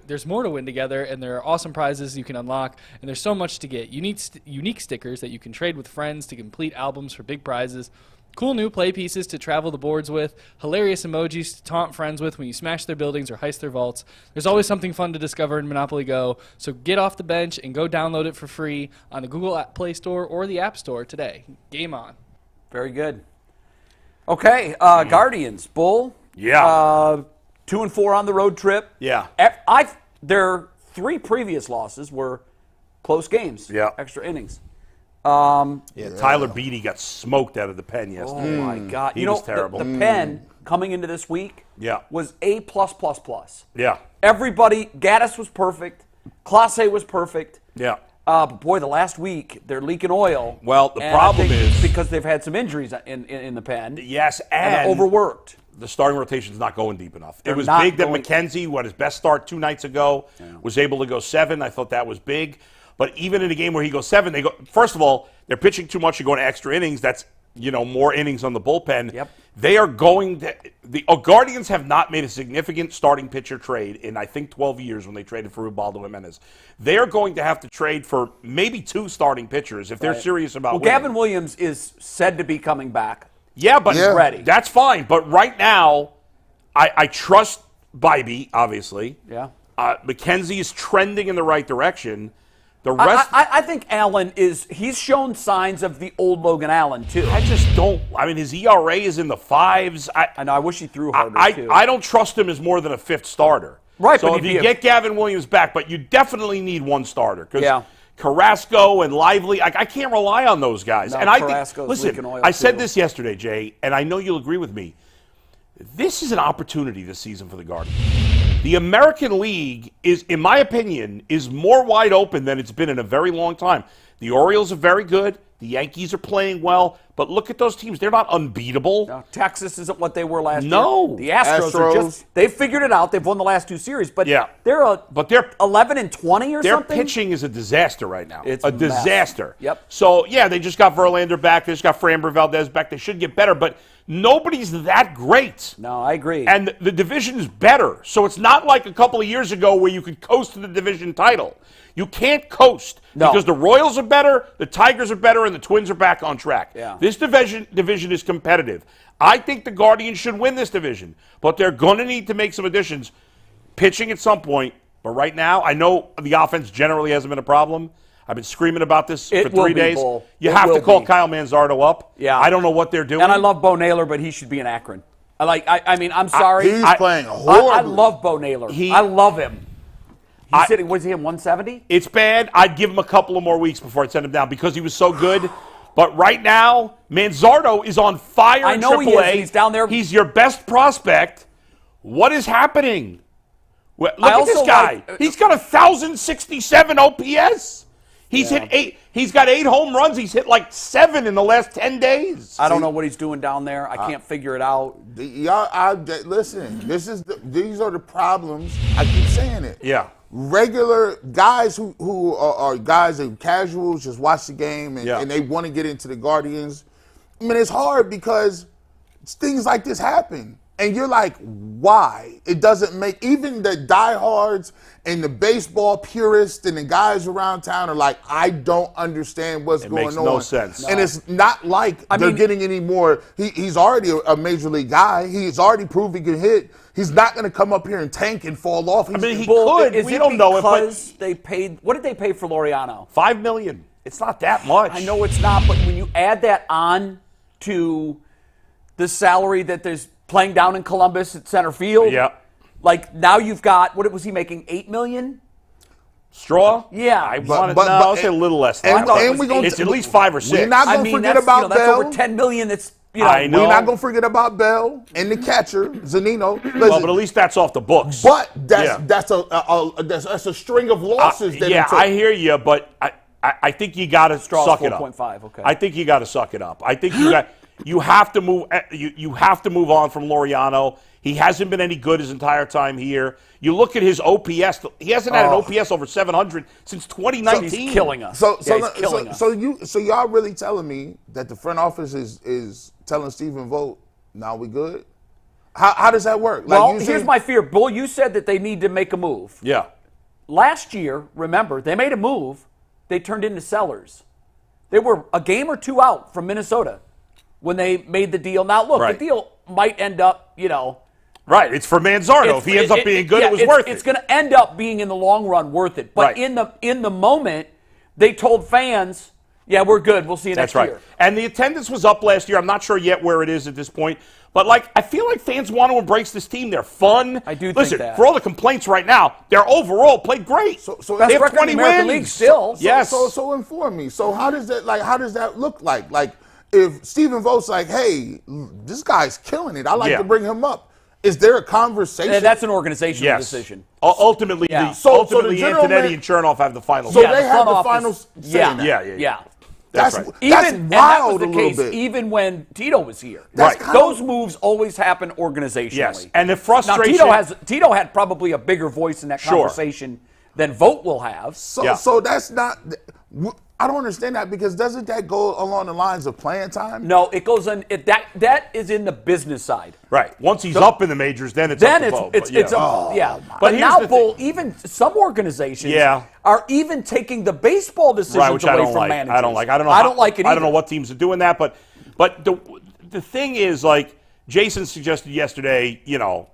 and there are awesome prizes you can unlock, and there's so much to get. Unique stickers that you can trade with friends to complete albums for big prizes. Cool new play pieces to travel the boards with, hilarious emojis to taunt friends with when you smash their buildings or heist their vaults. There's always something fun to discover in Monopoly Go, so get off the bench and go download it for free on the Google Play Store or the App Store today. Game on. Very good. Okay, Guardians, Bull. Yeah. 2-4 on the road trip. Yeah. Their 3 previous losses were close games. Yeah. Extra innings. Tyler Beatty got smoked out of the pen yesterday. Oh my God! He was terrible. The pen coming into this week was A+++. Yeah. Everybody, Gaddis was perfect. Clase was perfect. Yeah. But boy, the last week they're leaking oil. Well, the and problem I think is because they've had some injuries in the pen. Yes, and and overworked. The starting rotation's not going deep enough. They're it was not big that going- McKenzie, who had his best start 2 nights ago, was able to go 7. I thought that was big. But even in a game where he goes 7, they go. First of all, they're pitching too much. You're going to extra innings. That's more innings on the bullpen. Yep. They are going to. The Guardians have not made a significant starting pitcher trade in, I think, 12 years when they traded for Ubaldo Jimenez. They are going to have to trade for maybe 2 starting pitchers if they're serious about winning. Gavin Williams is said to be coming back. Yeah, but He's ready. That's fine. But right now, I trust Bybee, obviously. Yeah. McKenzie is trending in the right direction. The rest, I think Allen he's shown signs of the old Logan Allen, too. I just don't. I mean, his ERA is in the 5s. I know. I wish he threw harder, too. I don't trust him as more than a 5th starter. Right, so but if you get Gavin Williams back, but you definitely need 1 starter. Because Carrasco and Lively, I can't rely on those guys. No, and I Carrasco's think, leaking oil, I said too. this yesterday, Jay, and I know you'll agree with me. This is an opportunity this season for the Guardians. The American League is, in my opinion, is more wide open than it's been in a very long time. The Orioles are very good. The Yankees are playing well. But look at those teams. They're not unbeatable. No, Texas isn't what they were last year. No. The Astros are just, they've figured it out. They've won the last 2 series. But they're 11-20 or their something. Their pitching is a disaster right now. It's a disaster. Yep. So, they just got Verlander back. They just got Framber Valdez back. They should get better. But nobody's that great. No, I agree. And the division is better. So it's not like a couple of years ago where you could coast to the division title. You can't coast because the Royals are better, the Tigers are better, and the Twins are back on track. Yeah. This division is competitive. I think the Guardians should win this division, but they're going to need to make some additions, pitching at some point. But right now, I know the offense generally hasn't been a problem. I've been screaming about this for 3 days. You have to call Kyle Manzardo up. Yeah. I don't know what they're doing. And I love Bo Naylor, but he should be in Akron. I'm sorry. He's playing horribly. I love Bo Naylor. I love him. Was he in 170? It's bad. I'd give him a couple of more weeks before I'd send him down because he was so good. But right now, Manzardo is on fire in AAA. He is. He's down there. He's your best prospect. What is happening? Look at this guy. He's got 1,067 OPS. He's hit 8. He's got 8 home runs. He's hit like 7 in the last 10 days. I don't know what he's doing down there. I can't figure it out. Listen. These are the problems. I keep saying it. Yeah. Regular guys who are guys and casuals just watch the game and they want to get into the Guardians. I mean, it's hard because things like this happen. And you're like, why? It doesn't make, even the diehards and the baseball purists and the guys around town are like, I don't understand what's going on. It makes no sense. And it's not like they're getting any more. He's already a major league guy. He's already proved he can hit. He's not going to come up here and tank and fall off. He could. We don't know it. Because they paid, what did they pay for Laureano? $5 million. It's not that much. I know it's not, but when you add that on to the salary that there's playing down in Columbus at center field. Yeah. Like now you've got, what was he making, $8 million? Straw? Yeah. I'll say a little less. It's at least 5 or 6. We're not going to forget about that's Bell. over $10 million. That's, I know. We're not going to forget about Bell and the catcher, Zunino. Listen, well, but at least that's off the books. But that's a string of losses. I hear you, but I think you got to suck it up. 4.5. Okay. I think you got to suck it up. I think you have to move. You have to move on from Laureano. He hasn't been any good his entire time here. You look at his OPS. He hasn't had an OPS over 700 since 2019. So he's killing us. So y'all really telling me that the front office is telling Stephen Vogt, now we good? How does that work? Well, here's my fear. Bull, you said that they need to make a move. Yeah. Last year, remember, they made a move. They turned into sellers. They were a game or 2 out from Minnesota. when they made the deal. Now, look, the deal might end up, Right, it's for Manzardo. If he ends up being good, it was worth it. It's going to end up being in the long run worth it. But in the moment, they told fans, "Yeah, we're good. We'll see you next year." And the attendance was up last year. I'm not sure yet where it is at this point. But, I feel like fans want to embrace this team. They're fun. I do Listen, think that. for all the complaints right now, they're overall played great. So they have 20 wins. League still. Yes. So inform me. So how does that look like? Like, if Stephen Vogt's like, hey, this guy's killing it. I like to bring him up. Is there a conversation? That's an organizational decision. Ultimately, ultimately Antonetti and Chernoff have the final say. say. So they have the final say. Yeah. That's right. That's and wild that was the a little case bit. even when Tito was here. Those moves always happen organizationally. Yes, and the frustration. Now, Tito had probably a bigger voice in that conversation than Vogt will have. So that's not. I don't understand that, because doesn't that go along the lines of playing time? No, it goes in. That is in the business side. Right. Once he's up in the majors, then it's up to Vogt. But now, Bull, even some organizations are even taking the baseball decisions away from managers. I don't like it either. I don't know what teams are doing that, but the thing is, Jason suggested yesterday,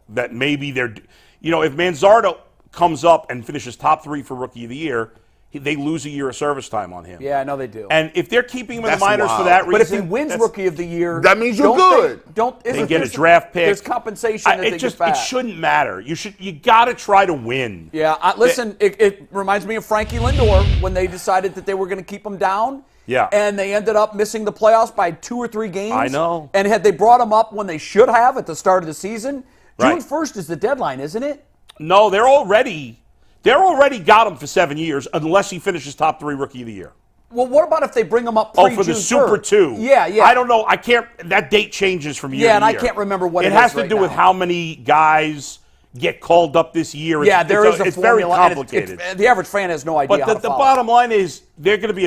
that maybe they're, if Manzardo comes up and finishes top 3 for Rookie of the Year, they lose a year of service time on him. Yeah, I know they do. And if they're keeping him in the minors for that reason, but if he wins Rookie of the Year, that means you're good. They get a draft pick. There's compensation that they get back. It shouldn't matter. You got to try to win. Yeah, listen. It reminds me of Frankie Lindor when they decided that they were going to keep him down. Yeah. And they ended up missing the playoffs by 2 or 3 games. I know. And had they brought him up when they should have at the start of the season, June 1st is the deadline, isn't it? No, they're already got him for 7 years unless he finishes top 3 Rookie of the Year. Well, what about if they bring him up pre-June for the Super 2? Yeah. I don't know. I can't. That date changes from year to year. Yeah, and I can't remember what it is. It has to do with how many guys get called up this year. It's very complicated. The average fan has no idea. But the bottom line is they're going to be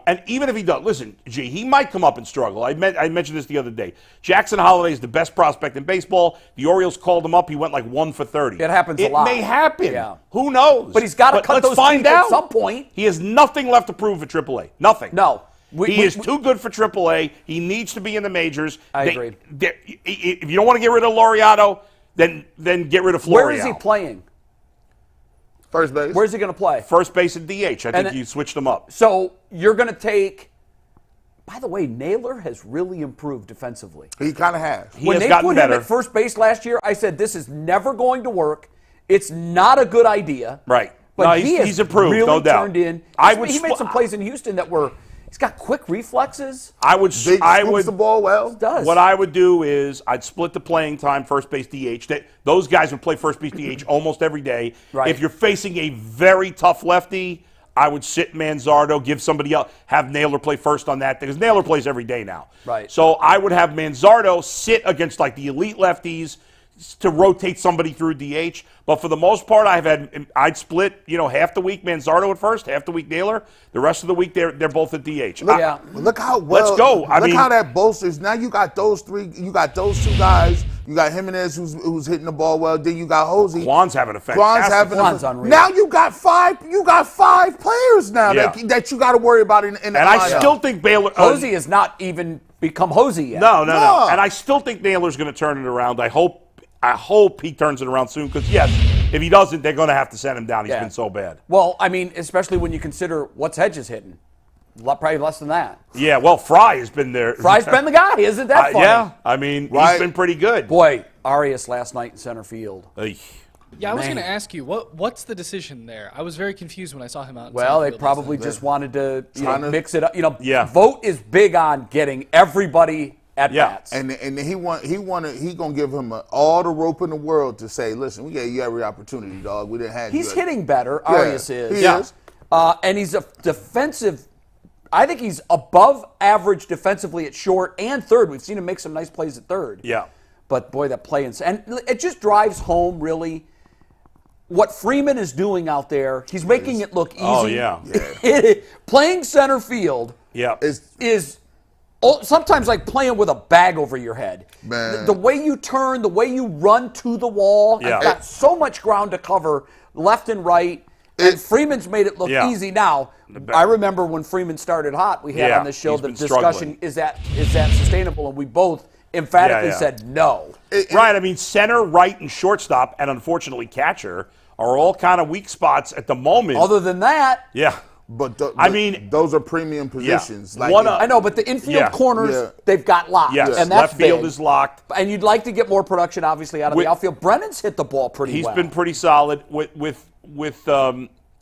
and even if he does, listen, he might come up and struggle. I mentioned this the other day. Jackson Holliday is the best prospect in baseball. The Orioles called him up. He went 1 for 30. It happens a lot. It may happen. Yeah. Who knows? But he's got to cut those teeth at some point. He has nothing left to prove for AAA. Nothing. No. He is too good for AAA. He needs to be in the majors. I agree. If you don't want to get rid of Laureano, then get rid of Florial. Where is he playing? First base. Where's he going to play? First base and DH. I think you switched them up. So you're going to take. By the way, Naylor has really improved defensively. He kind of has. When they put him at first base last year, I said this is never going to work. It's not a good idea. Right. But he's improved, really no doubt. Turned in. He made some plays in Houston that were. He's got quick reflexes. I would the ball well. Does. What I would do is I'd split the playing time, first base DH. Those guys would play first base DH almost every day. Right. If you're facing a very tough lefty, I would sit Manzardo, give somebody else, have Naylor play first on that, because Naylor plays every day now. Right. So I would have Manzardo sit against the elite lefties to rotate somebody through DH. But for the most part, I'd split, half the week Manzardo at first, half the week Naylor. The rest of the week they're both at DH. Look how well. Let's go. Look how that bolsters. Now you got those 3. You got those 2 guys. You got Jimenez who's hitting the ball well. Then you got Jose. Juan's having a fantastic. Juan's unreal. Now you got 5. You got 5 players now that you got to worry about in the And I still think Baylor. Jose has not even become Jose yet. No. And I still think Naylor's going to turn it around. I hope he turns it around soon, because, yes, if he doesn't, they're going to have to send him down. He's been so bad. Well, I mean, especially when you consider what's Hedges hitting. Probably less than that. Yeah, well, Fry has been there. Fry's been the guy. Isn't that funny? Yeah, I mean, he's been pretty good. Boy, Arias last night in center field. Yeah, I was going to ask you, what's the decision there? I was very confused when I saw him out in Well, center they field probably just wanted to mix it up. Vogt is big on getting everybody at bats. And he gonna give him all the rope in the world to say, listen, we gave you every opportunity, dog. We didn't have you. He's hitting better. Arias is. He is. And he's a defensive. I think he's above average defensively at short and third. We've seen him make some nice plays at third. Yeah. But boy, that play and it just drives home really what Freeman is doing out there. He's making it look easy. Oh yeah. Playing center field. Yeah. Is sometimes like playing with a bag over your head. Man. The way you turn, the way you run to the wall, you've got so much ground to cover left and right. And Freeman's made it look easy now. I remember when Freeman started hot, we had on the show the discussion, is that sustainable? And we both emphatically said no. Right, I mean, center, right, and shortstop, and unfortunately catcher, are all kind of weak spots at the moment. Other than that. Yeah. But those are premium positions. Yeah. Like, I know, but the infield corners, they've got locked. Yes, and that's left field is locked. And you'd like to get more production, obviously, out of the outfield. Brennan's hit the ball pretty well. He's been pretty solid. With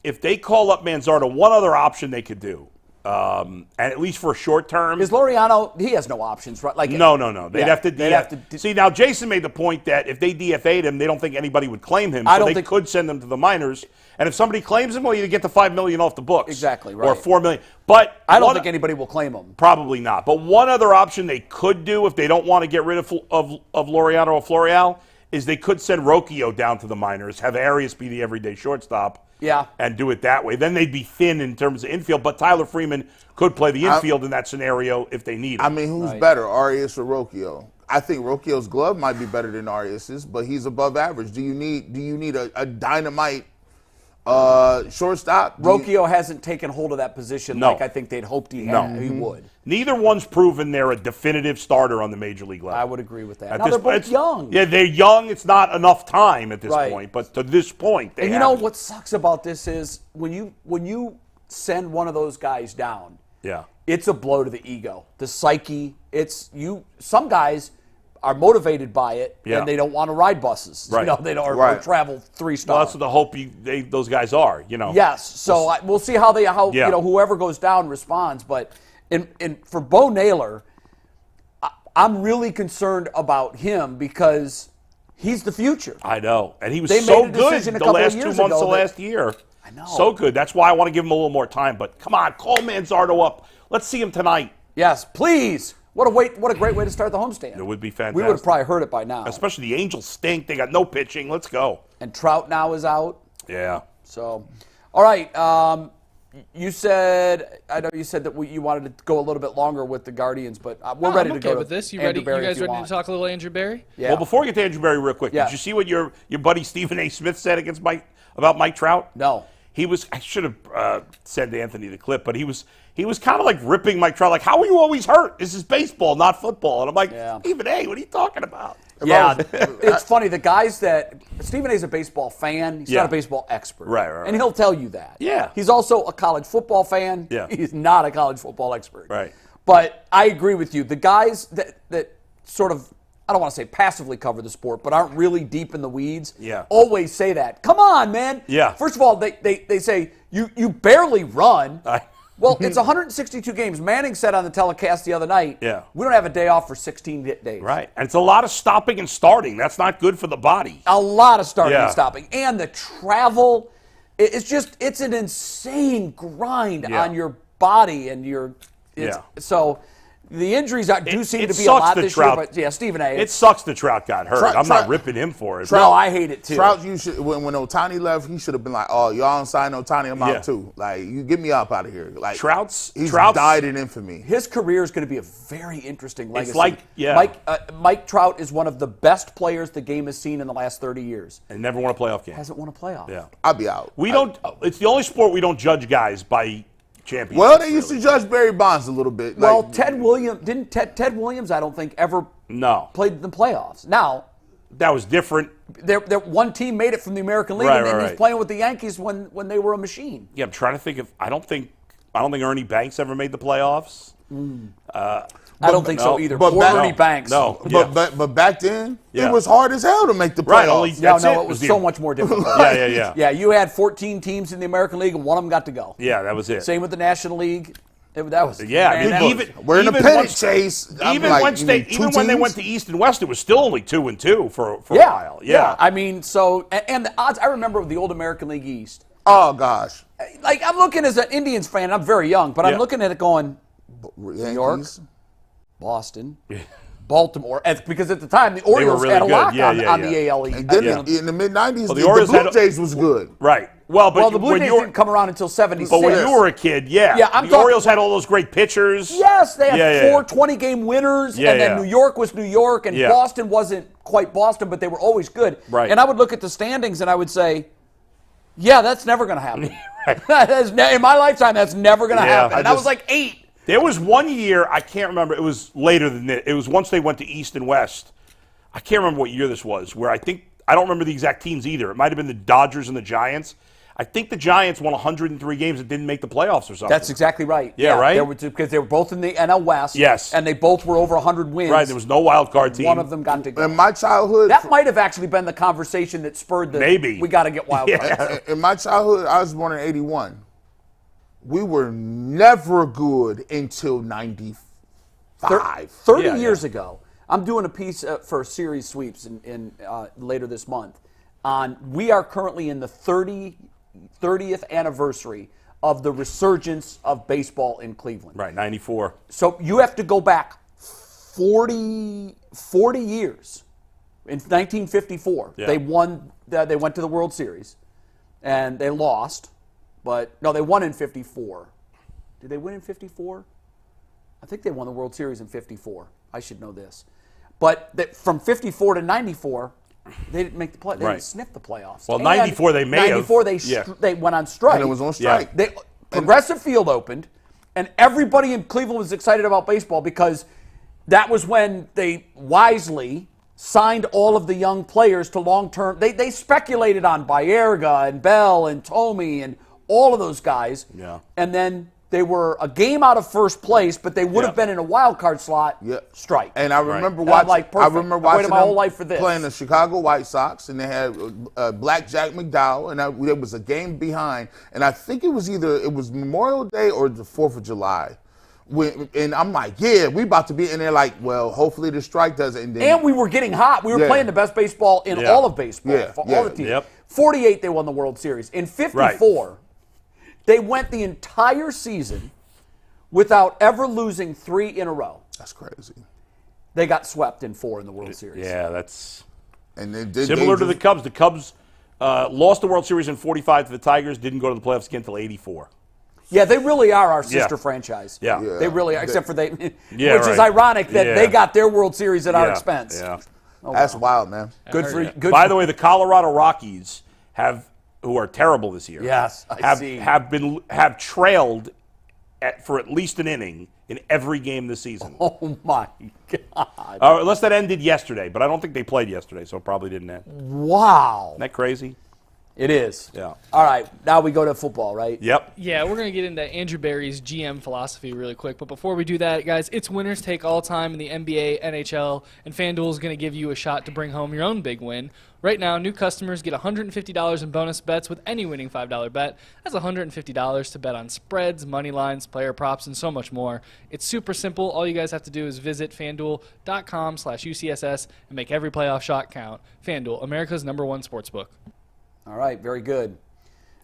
if they call up Manzardo, one other option they could do, and at least for a short term. Is Laureano, he has no options, right? Like No. They'd have to see, now Jason made the point that if they DFA'd him, they don't think anybody would claim him. So they could send him to the minors. And if somebody claims him, well, you get the $5 million off the books. Exactly, right. Or $4 million. But I don't think anybody will claim him. Probably not. But one other option they could do if they don't want to get rid of Laureano or Florial is they could send Rocchio down to the minors, have Arias be the everyday shortstop. Yeah. And do it that way. Then they'd be thin in terms of infield, but Tyler Freeman could play the infield in that scenario if they need him. I mean, who's better, Arias or Rocchio? I think Rocchio's glove might be better than Arias's, but he's above average. Do you need a dynamite shortstop? Rocchio hasn't taken hold of that position like I think they'd hoped he would. Neither one's proven they're a definitive starter on the major league level. I would agree with that. Now they're both young. Yeah, they're young. It's not enough time at this point, but to this point, they And you know what sucks about this is when you send one of those guys down, it's a blow to the ego, the psyche. Some guys are motivated by it, and they don't want to ride buses. Right. You know, they don't or travel 3-star. Well, that's what the hope those guys are. You know. Yes. So we'll see how whoever goes down responds. But for Bo Naylor, I'm really concerned about him because he's the future. I know, and he was so good the last 2 months of last year. I know. So good. That's why I want to give him a little more time. But come on, call Manzardo up. Let's see him tonight. Yes, please. What a great way to start the homestand. It would be fantastic. We would have probably heard it by now. Especially the Angels stink. They got no pitching. Let's go. And Trout now is out. Yeah. So, all right. I know you said that you wanted to go a little bit longer with the Guardians, but we're ready to go with this. You Andrew Berry, you guys ready to talk a little Andrew Berry? Yeah. Well, before we get to Andrew Berry real quick, did you see what your buddy Stephen A. Smith said about Mike Trout? No. I should have sent Anthony the clip, but he was kind of like ripping Mike Trout, like, how are you always hurt? This is baseball, not football. And I'm like, Stephen A., what are you talking about? Yeah, it's funny. The guys Stephen A's a baseball fan. He's not a baseball expert. Right. And he'll tell you that. Yeah. He's also a college football fan. Yeah. He's not a college football expert. Right. But I agree with you. The guys that sort of, I don't want to say passively cover the sport, but aren't really deep in the weeds, always say that. Come on, man. Yeah. First of all, they say, you barely run. Well, it's 162 games. Manning said on the telecast the other night, we don't have a day off for 16 days. Right. And it's a lot of stopping and starting. That's not good for the body. A lot of starting and stopping. And the travel, it's an insane grind on your body and so the injuries do seem to be a lot this year. But Stephen A. It sucks that Trout got hurt. I'm not ripping him for it. No, I hate it too. Trout, when Ohtani left, he should have been like, "Oh, y'all don't sign Ohtani, I'm out too. Like, you get me up out of here." Like, he's died in infamy. His career is going to be a very interesting legacy. It's like, Mike Trout is one of the best players the game has seen in the last 30 years. And never won a playoff game. Hasn't won a playoff. Yeah, I'll be out. It's the only sport we don't judge guys by championships. Well, they used to judge Barry Bonds a little bit. Well, Ted Williams, I don't think ever played in the playoffs. Now, that was different. One team made it from the American League, and he's playing with the Yankees when they were a machine. Yeah, I'm trying to think I don't think Ernie Banks ever made the playoffs. I don't think so either. Poor Ernie Banks. No. But back then, it was hard as hell to make the playoffs. It was so much more difficult. Yeah. Yeah, you had 14 teams in the American League, and one of them got to go. Yeah, that was it. Same with the National League. That was we're in a pennant chase. Even when they went to East and West, it was still only 2-2 for a while. Yeah. I mean, and the odds. I remember the old American League East. Oh gosh. Like, I'm looking as an Indians fan. I'm very young, but I'm looking at it going, New York, Boston, Baltimore, because at the time the Orioles had a lock on the AL East. And then in the mid-'90s, the Blue Jays was good. Right. Well, the Blue Jays didn't come around until 76. But when you were a kid, the Orioles had all those great pitchers. Yes, they had 4 20-game winners, and then New York was New York, and Boston wasn't quite Boston, but they were always good. Right. And I would look at the standings, and I would say, Yeah, that's never going to happen. In my lifetime, that's never going to happen. And that was like 8. There was one year, I can't remember, it was later than this. It was once they went to East and West. I can't remember what year this was, where I don't remember the exact teams either. It might have been the Dodgers and the Giants. I think the Giants won 103 games and didn't make the playoffs or something. That's exactly right. Yeah, right? Because they were both in the NL West. Yes. And they both were over 100 wins. Right, there was no wild card team. One of them got to go. In my childhood... That might have actually been the conversation that spurred the... Maybe. We got to get wild cards. In my childhood, I was born in 81. We were never good until 95. 30 years ago, I'm doing a piece for Series Sweeps in later this month on we are currently in the 30th anniversary of the resurgence of baseball in Cleveland. Right, 94. So you have to go back 40 years. In 1954, they won. They went to the World Series, and they lost. But no, they won in 54. Did they win in 54? I think they won the World Series in 54. I should know this. But from 54 to 94, they didn't make the play. They didn't sniff the playoffs. Well, 94 they may have. 94 they went on strike. And it was on strike. Progressive Field opened, and everybody in Cleveland was excited about baseball because that was when they wisely signed all of the young players to long-term. They speculated on Baerga and Bell and Tomey and all of those guys. Yeah. And then they were a game out of first place, but they would have been in a wild card slot. Strike. And I remember watching. I remember watching my whole life for this. Playing the Chicago White Sox, and they had Black Jack McDowell, and it was a game behind. And I think it was Memorial Day or the 4th of July. And I'm like, yeah, we about to be in there. Like, well, hopefully the strike doesn't. And we were getting hot. We were playing the best baseball in all of baseball for all the teams. 48, they won the World Series. In 54. They went the entire season without ever losing 3 in a row. That's crazy. They got swept in 4 in the World Series. Yeah, that's similar to the Cubs. The Cubs lost the World Series in 45 to the Tigers, didn't go to the playoffs again until 84. Yeah, they really are our sister franchise. Yeah. They really are, except for which is ironic that they got their World Series at our expense. Yeah. Oh, that's wild, man. Good for you. By the way, the Colorado Rockies who are terrible this year. Yes, have trailed for at least an inning in every game this season. Oh my God! Unless that ended yesterday, but I don't think they played yesterday, so it probably didn't end. Wow! Isn't that crazy? It is. Yeah. All right, now we go to football, right? Yep. Yeah, we're going to get into Andrew Berry's GM philosophy really quick. But before we do that, guys, it's winners take all time in the NBA, NHL, and FanDuel is going to give you a shot to bring home your own big win. Right now, new customers get $150 in bonus bets with any winning $5 bet. That's $150 to bet on spreads, money lines, player props, and so much more. It's super simple. All you guys have to do is visit FanDuel.com/UCSS and make every playoff shot count. FanDuel, America's #1 sportsbook. All right, very good.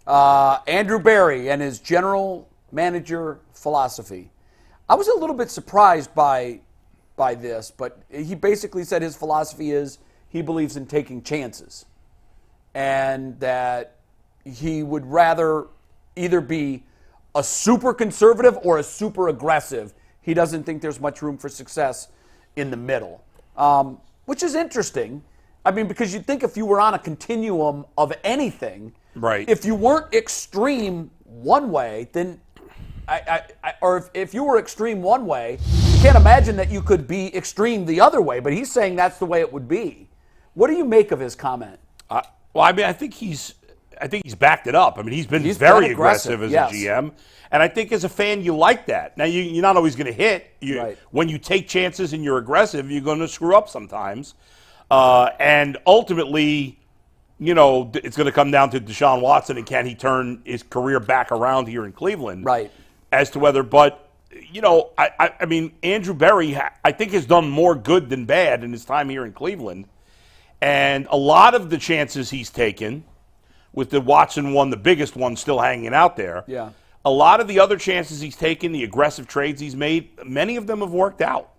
Andrew Berry and his general manager philosophy. I was a little bit surprised by this, but he basically said his philosophy is he believes in taking chances and that he would rather either be a super conservative or a super aggressive. He doesn't think there's much room for success in the middle, which is interesting. I mean, because you'd think if you were on a continuum of anything, right? If you weren't extreme one way, then if you were extreme one way, you can't imagine that you could be extreme the other way. But he's saying that's the way it would be. What do you make of his comment? Well, I mean, I think he's backed it up. I mean, he's been very aggressive as a GM, and I think as a fan, you like that. Now, you're not always going to hit. When you take chances and you're aggressive, you're going to screw up sometimes. And ultimately, it's going to come down to Deshaun Watson and can he turn his career back around here in Cleveland? Right. As to whether, but, I mean, Andrew Berry, I think, has done more good than bad in his time here in Cleveland. And a lot of the chances he's taken, with the Watson one, the biggest one, still hanging out there. Yeah. A lot of the other chances he's taken, the aggressive trades he's made, many of them have worked out.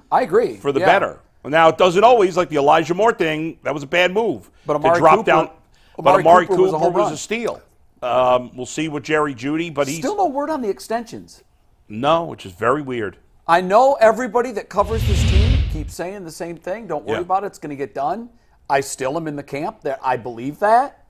I agree. For the better. Now, it doesn't always, like the Elijah Moore thing, that was a bad move. But Amari Cooper was a steal. We'll see with Jerry Jeudy, but he's still no word on the extensions. No, which is very weird. I know everybody that covers this team keeps saying the same thing. Don't worry about it. It's going to get done. I still am in the camp that I believe that.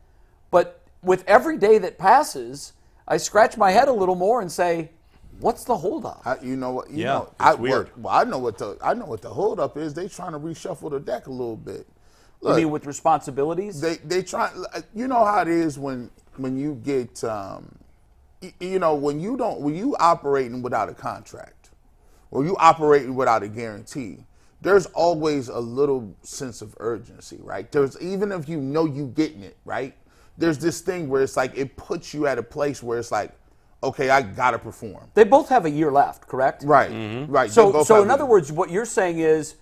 But with every day that passes, I scratch my head a little more and say, what's the holdup? You know what? It's weird. I know what the holdup is. They trying to reshuffle the deck a little bit. Look, you mean with responsibilities? They try. You know how it is when you get, when you operating without a contract, or you operating without a guarantee. There's always a little sense of urgency, right? Even if you know you getting it, right? There's this thing where it's like it puts you at a place where it's like, okay, I gotta perform. They both have a year left, correct? Right, right. So in other words, what you're saying is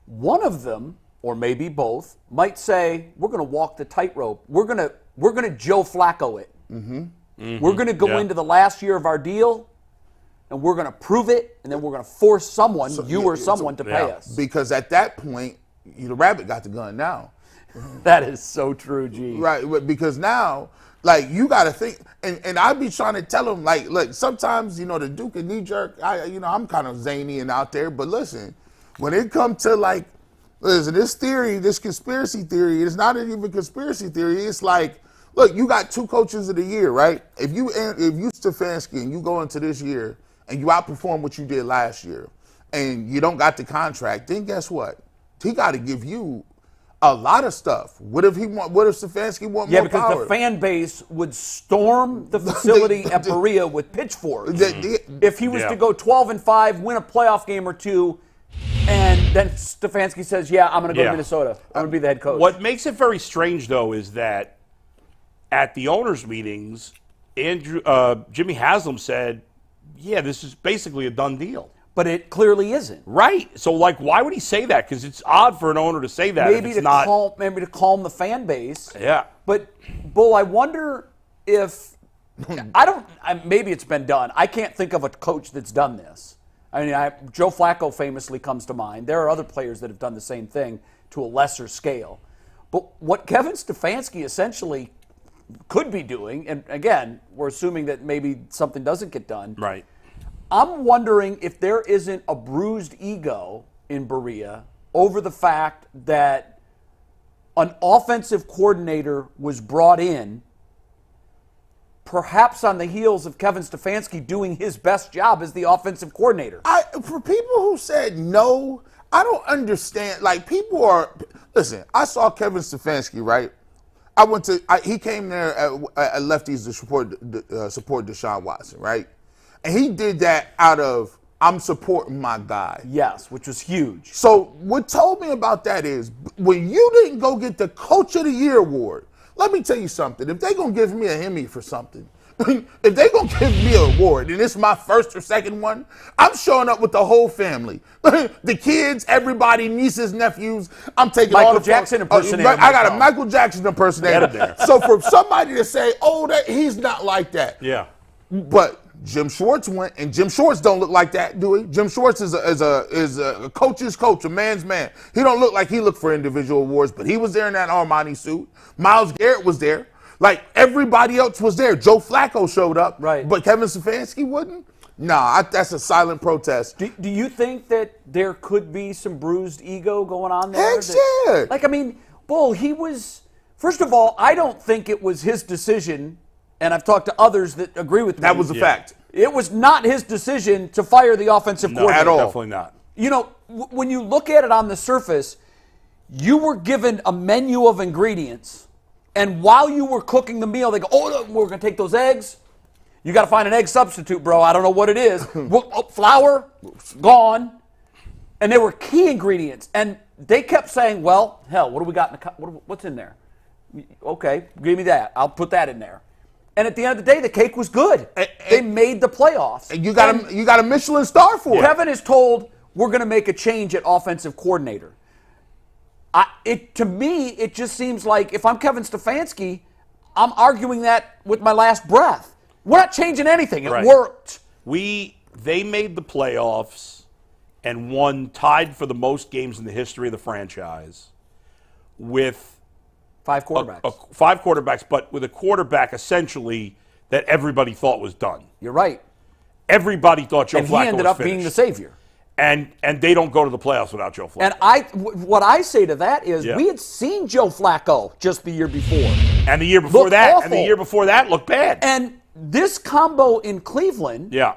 one of them, or maybe both, might say, we're gonna walk the tightrope. We're gonna Joe Flacco it. We're gonna go into the last year of our deal, and we're gonna prove it, and then we're gonna force someone, to pay us. Because at that point, the rabbit got the gun now. That is so true, G. Right, because now, like, you got to think, and I be trying to tell them, like, look, sometimes, the Duke and knee jerk, I'm kind of zany and out there, but listen, when it comes to, like, listen, this conspiracy theory, it's not even conspiracy theory, it's like, look, you got 2 coaches of the year, right? If you Stefanski and you go into this year and you outperform what you did last year and you don't got the contract, then guess what? He got to give you a lot of stuff. What if Stefanski want more power? Yeah, because the fan base would storm the facility at Berea with pitchforks. If he was to go 12-5, win a playoff game or 2, and then Stefanski says, "Yeah, I'm going to go to Minnesota. I'm going to be the head coach." What makes it very strange, though, is that at the owners' meetings, Jimmy Haslam said, "Yeah, this is basically a done deal." But it clearly isn't. Right. So, like, why would he say that? Because it's odd for an owner to say that. Maybe to calm the fan base. Yeah. But, Bull, I wonder if maybe it's been done. I can't think of a coach that's done this. I mean, Joe Flacco famously comes to mind. There are other players that have done the same thing to a lesser scale. But what Kevin Stefanski essentially could be doing, and again, we're assuming that maybe something doesn't get done. Right. I'm wondering if there isn't a bruised ego in Berea over the fact that an offensive coordinator was brought in, perhaps on the heels of Kevin Stefanski doing his best job as the offensive coordinator. For people who said no, I don't understand. Like, listen, I saw Kevin Stefanski, right? He came there at lefties to support Deshaun Watson, right? And he did that out of, I'm supporting my guy. Yes, which was huge. So what told me about that is, when you didn't go get the Coach of the Year award, let me tell you something. If they're going to give me a Hemi for something, if they're going to give me an award, and it's my first or second one, I'm showing up with the whole family. The kids, everybody, nieces, nephews. I'm taking all the Michael Jackson impersonator. I got a Michael Jackson impersonator. So for somebody to say, he's not like that. Yeah. But Jim Schwartz went, and Jim Schwartz don't look like that, do he? Jim Schwartz is a coach's coach, a man's man. He don't look like he looked for individual awards, but he was there in that Armani suit. Myles Garrett was there. Like, everybody else was there. Joe Flacco showed up, right? But Kevin Stefanski wouldn't? Nah, that's a silent protest. Do you think that there could be some bruised ego going on there? Heck yeah. Like, I mean, Bull, first of all, I don't think it was his decision. And I've talked to others that agree with me. That was a fact. It was not his decision to fire the offensive coordinator. At all. Definitely not. When you look at it on the surface, you were given a menu of ingredients, and while you were cooking the meal, they go, we're going to take those eggs. You got to find an egg substitute, bro. I don't know what it is. Flour, gone. And they were key ingredients. And they kept saying, well, hell, what do we got what's in there? Okay, give me that. I'll put that in there. And at the end of the day, the cake was good. They made the playoffs. And you got a Michelin star for it. Kevin is told, we're going to make a change at offensive coordinator. To me, it just seems like if I'm Kevin Stefanski, I'm arguing that with my last breath. We're not changing anything. It worked. They made the playoffs and tied for the most games in the history of the franchise with 5 quarterbacks. 5 quarterbacks, but with a quarterback essentially that everybody thought was done. You're right. Everybody thought Joe Flacco was finished. And he ended up finished. being the savior. And they don't go to the playoffs without Joe Flacco. And what I say to that is we had seen Joe Flacco just the year before. And the year before that looked bad. And this combo in Cleveland yeah.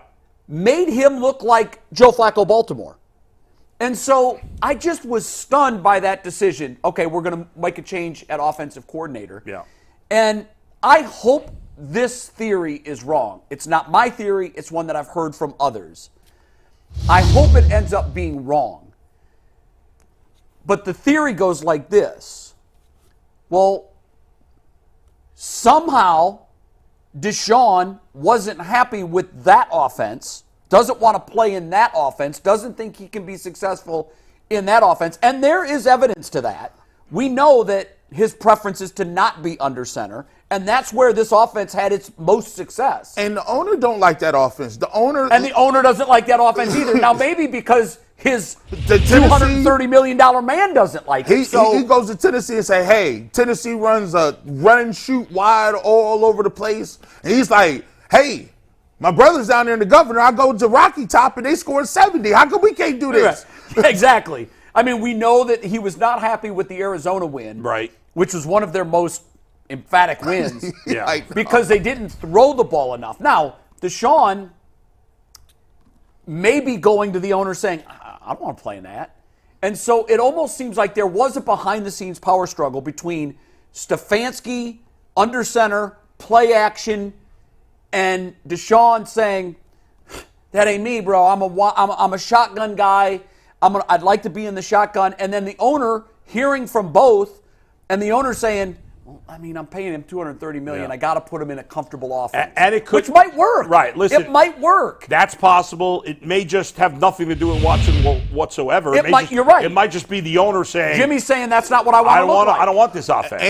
made him look like Joe Flacco Baltimore. And so I just was stunned by that decision. Okay, we're going to make a change at offensive coordinator. Yeah. And I hope this theory is wrong. It's not my theory. It's one that I've heard from others. I hope it ends up being wrong. But the theory goes like this. Well, somehow Deshaun wasn't happy with that offense, doesn't want to play in that offense, doesn't think he can be successful in that offense. And there is evidence to that. We know that his preference is to not be under center, and that's where this offense had its most success. And the owner don't like that offense. The owner doesn't like that offense either. Now, maybe because his $230 million man doesn't like it. He goes to Tennessee and say, hey, Tennessee runs a run and shoot wide all over the place. And he's like, hey, my brother's down there in the Governor. I go to Rocky Top and they scored 70. How come we can't do this? Right. Exactly. I mean, we know that he was not happy with the Arizona win, right? Which was one of their most emphatic wins, yeah, because they didn't throw the ball enough. Now, Deshaun may be going to the owner saying, I don't want to play in that. And so it almost seems like there was a behind-the-scenes power struggle between Stefanski, under center, play action, and Deshaun saying, that ain't me, bro. I'm a shotgun guy. I'd like to be in the shotgun. And then the owner hearing from both, and the owner saying, well, I mean, I'm paying him $230 million. I got to put him in a comfortable offense. And it could, which might work. Right, listen. It might work. That's possible. It may just have nothing to do with Watson whatsoever. You're right. It might just be the owner saying, Jimmy's saying that's not what I want to look like. I don't want this offense.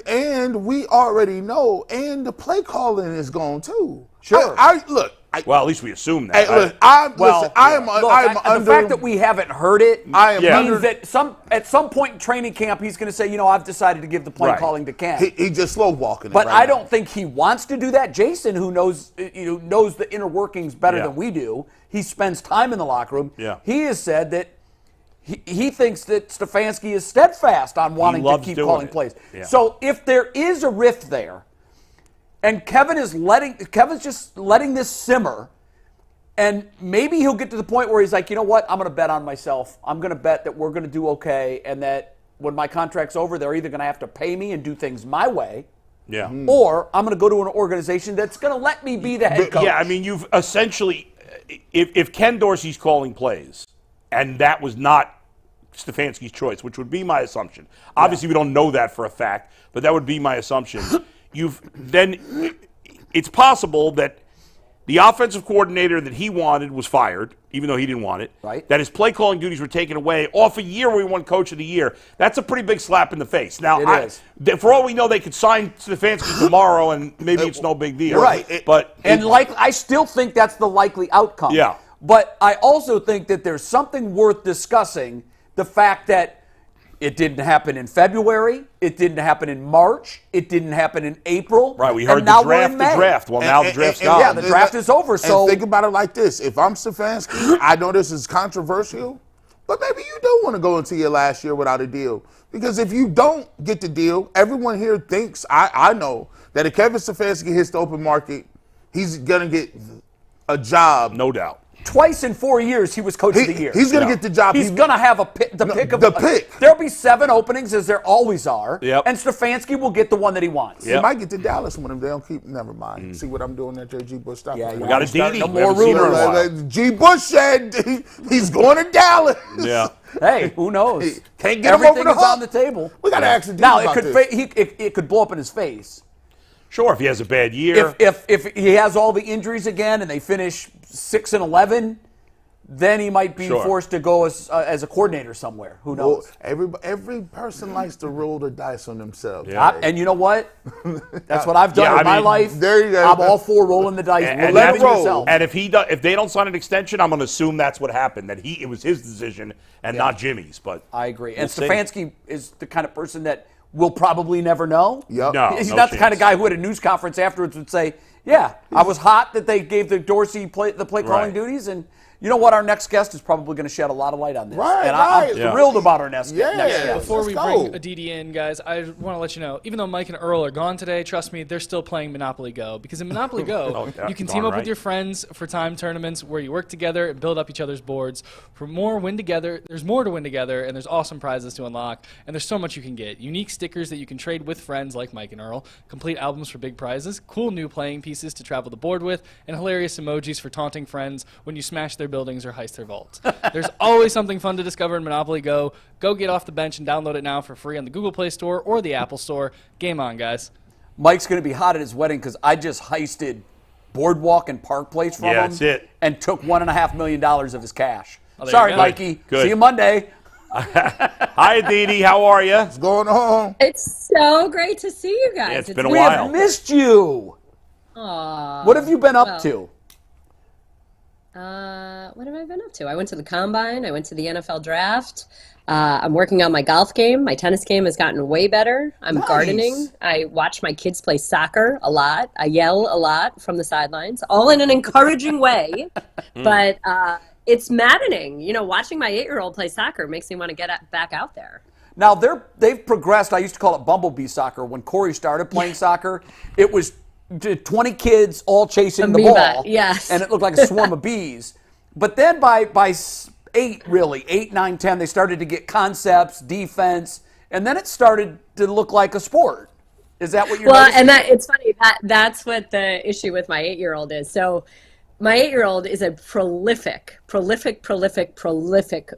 And we already know, and the play calling is gone too. Sure. Well, at least we assume that. Hey, look, the fact that we haven't heard it means that at some point in training camp, he's going to say, I've decided to give the play calling to Cam. He just slow walking it. But I don't think he wants to do that. Jason, who knows the inner workings better than we do, he spends time in the locker room. Yeah. He has said that he thinks that Stefanski is steadfast on wanting to keep calling plays. Yeah. So if there is a rift there, and Kevin's just letting this simmer, and maybe he'll get to the point where he's like, you know what, I'm going to bet on myself. I'm going to bet that we're going to do okay, and that when my contract's over, they're either going to have to pay me and do things my way, or I'm going to go to an organization that's going to let me be the head coach. Yeah, I mean, you've essentially, if Ken Dorsey's calling plays, and that was not Stefanski's choice, which would be my assumption. Obviously, we don't know that for a fact, but that would be my assumption. It's possible that the offensive coordinator that he wanted was fired, even though he didn't want it. Right. That his play calling duties were taken away off a year where he won Coach of the Year. That's a pretty big slap in the face. Now, for all we know, they could sign Stefanski tomorrow, and maybe it's no big deal. Right. I still think that's the likely outcome. Yeah. But I also think that there's something worth discussing, the fact that it didn't happen in February. It didn't happen in March. It didn't happen in April. Right, we heard the draft. Well, now the draft's gone. Yeah, the draft is over. So think about it like this. If I'm Stefanski, I know this is controversial, but maybe you don't want to go into your last year without a deal. Because if you don't get the deal, everyone here thinks, I know, that if Kevin Stefanski hits the open market, he's going to get a job. No doubt. Twice in 4 years, he was Coach of the Year. He's going to get the job. He's going to have the pick. There'll be 7 openings, as there always are. Yep. And Stefanski will get the one that he wants. He might get to Dallas one of them. They don't keep. Never mind. See what I'm doing at G. Bush stuff. Yeah, we got a DD. No more rumors. G. Bush said he's going to Dallas. Yeah. Hey, who knows? Can't get Everything him over the is hump. on the table. We got to ask the now about it could blow up in his face. Sure, if he has a bad year. If he has all the injuries again and they finish 6-11. Then he might be forced to go as a coordinator somewhere. Who knows? Well, every person likes to roll the dice on themselves. Yeah. And you know what? That's what I've done in my life. There you go. I'm all for rolling the dice. And let it roll. And if they don't sign an extension, I'm going to assume that's what happened. That it was his decision and not Jimmy's. But I agree. And Stefanski is the kind of person that we'll probably never know. Yep. No, he's not the kind of guy who at a news conference afterwards would say, "Yeah, I was hot that they gave the Dorsey the play calling duties and." You know what? Our next guest is probably going to shed a lot of light on this. Right, and right. I'm thrilled about our next Yeah. guest. Before we Let's bring go. Aditi in, guys, I want to let you know, even though Mike and Earl are gone today, trust me, they're still playing Monopoly Go. Because in Monopoly Go, you can team up with your friends for time tournaments where you work together and build up each other's boards. There's more to win together, and there's awesome prizes to unlock. And there's so much you can get. Unique stickers that you can trade with friends like Mike and Earl, complete albums for big prizes, cool new playing pieces to travel the board with, and hilarious emojis for taunting friends when you smash their buildings or heist their vaults. There's always something fun to discover in Monopoly Go. Go get off the bench and download it now for free on the Google Play Store or the Apple Store. Game on, guys. Mike's going to be hot at his wedding because I just heisted Boardwalk and Park Place from him. That's it. And took $1.5 million of his cash. Oh, Sorry, you go. Mikey. Good. See you Monday. Hi, Aditi. How are you? What's going on? It's so great to see you guys. Yeah, it's been a We while. have missed you. Aw. What have you been up to? What have I been up to? I went to the Combine. I went to the NFL Draft. I'm working on my golf game. My tennis game has gotten way better. I'm gardening. I watch my kids play soccer a lot. I yell a lot from the sidelines, all in an encouraging way. But it's maddening. You know, watching my 8-year-old play soccer makes me want to get back out there. Now, they've progressed. I used to call it bumblebee soccer. When Corey started playing soccer, it was 20 kids all chasing the Amoeba, ball. yes. And it looked like a swarm of bees. But then by 8, 9, 10, they started to get concepts, defense, and then it started to look like a sport. Is that what you're noticing? And it's funny. That's what the issue with my 8-year-old is. So my 8-year-old is a prolific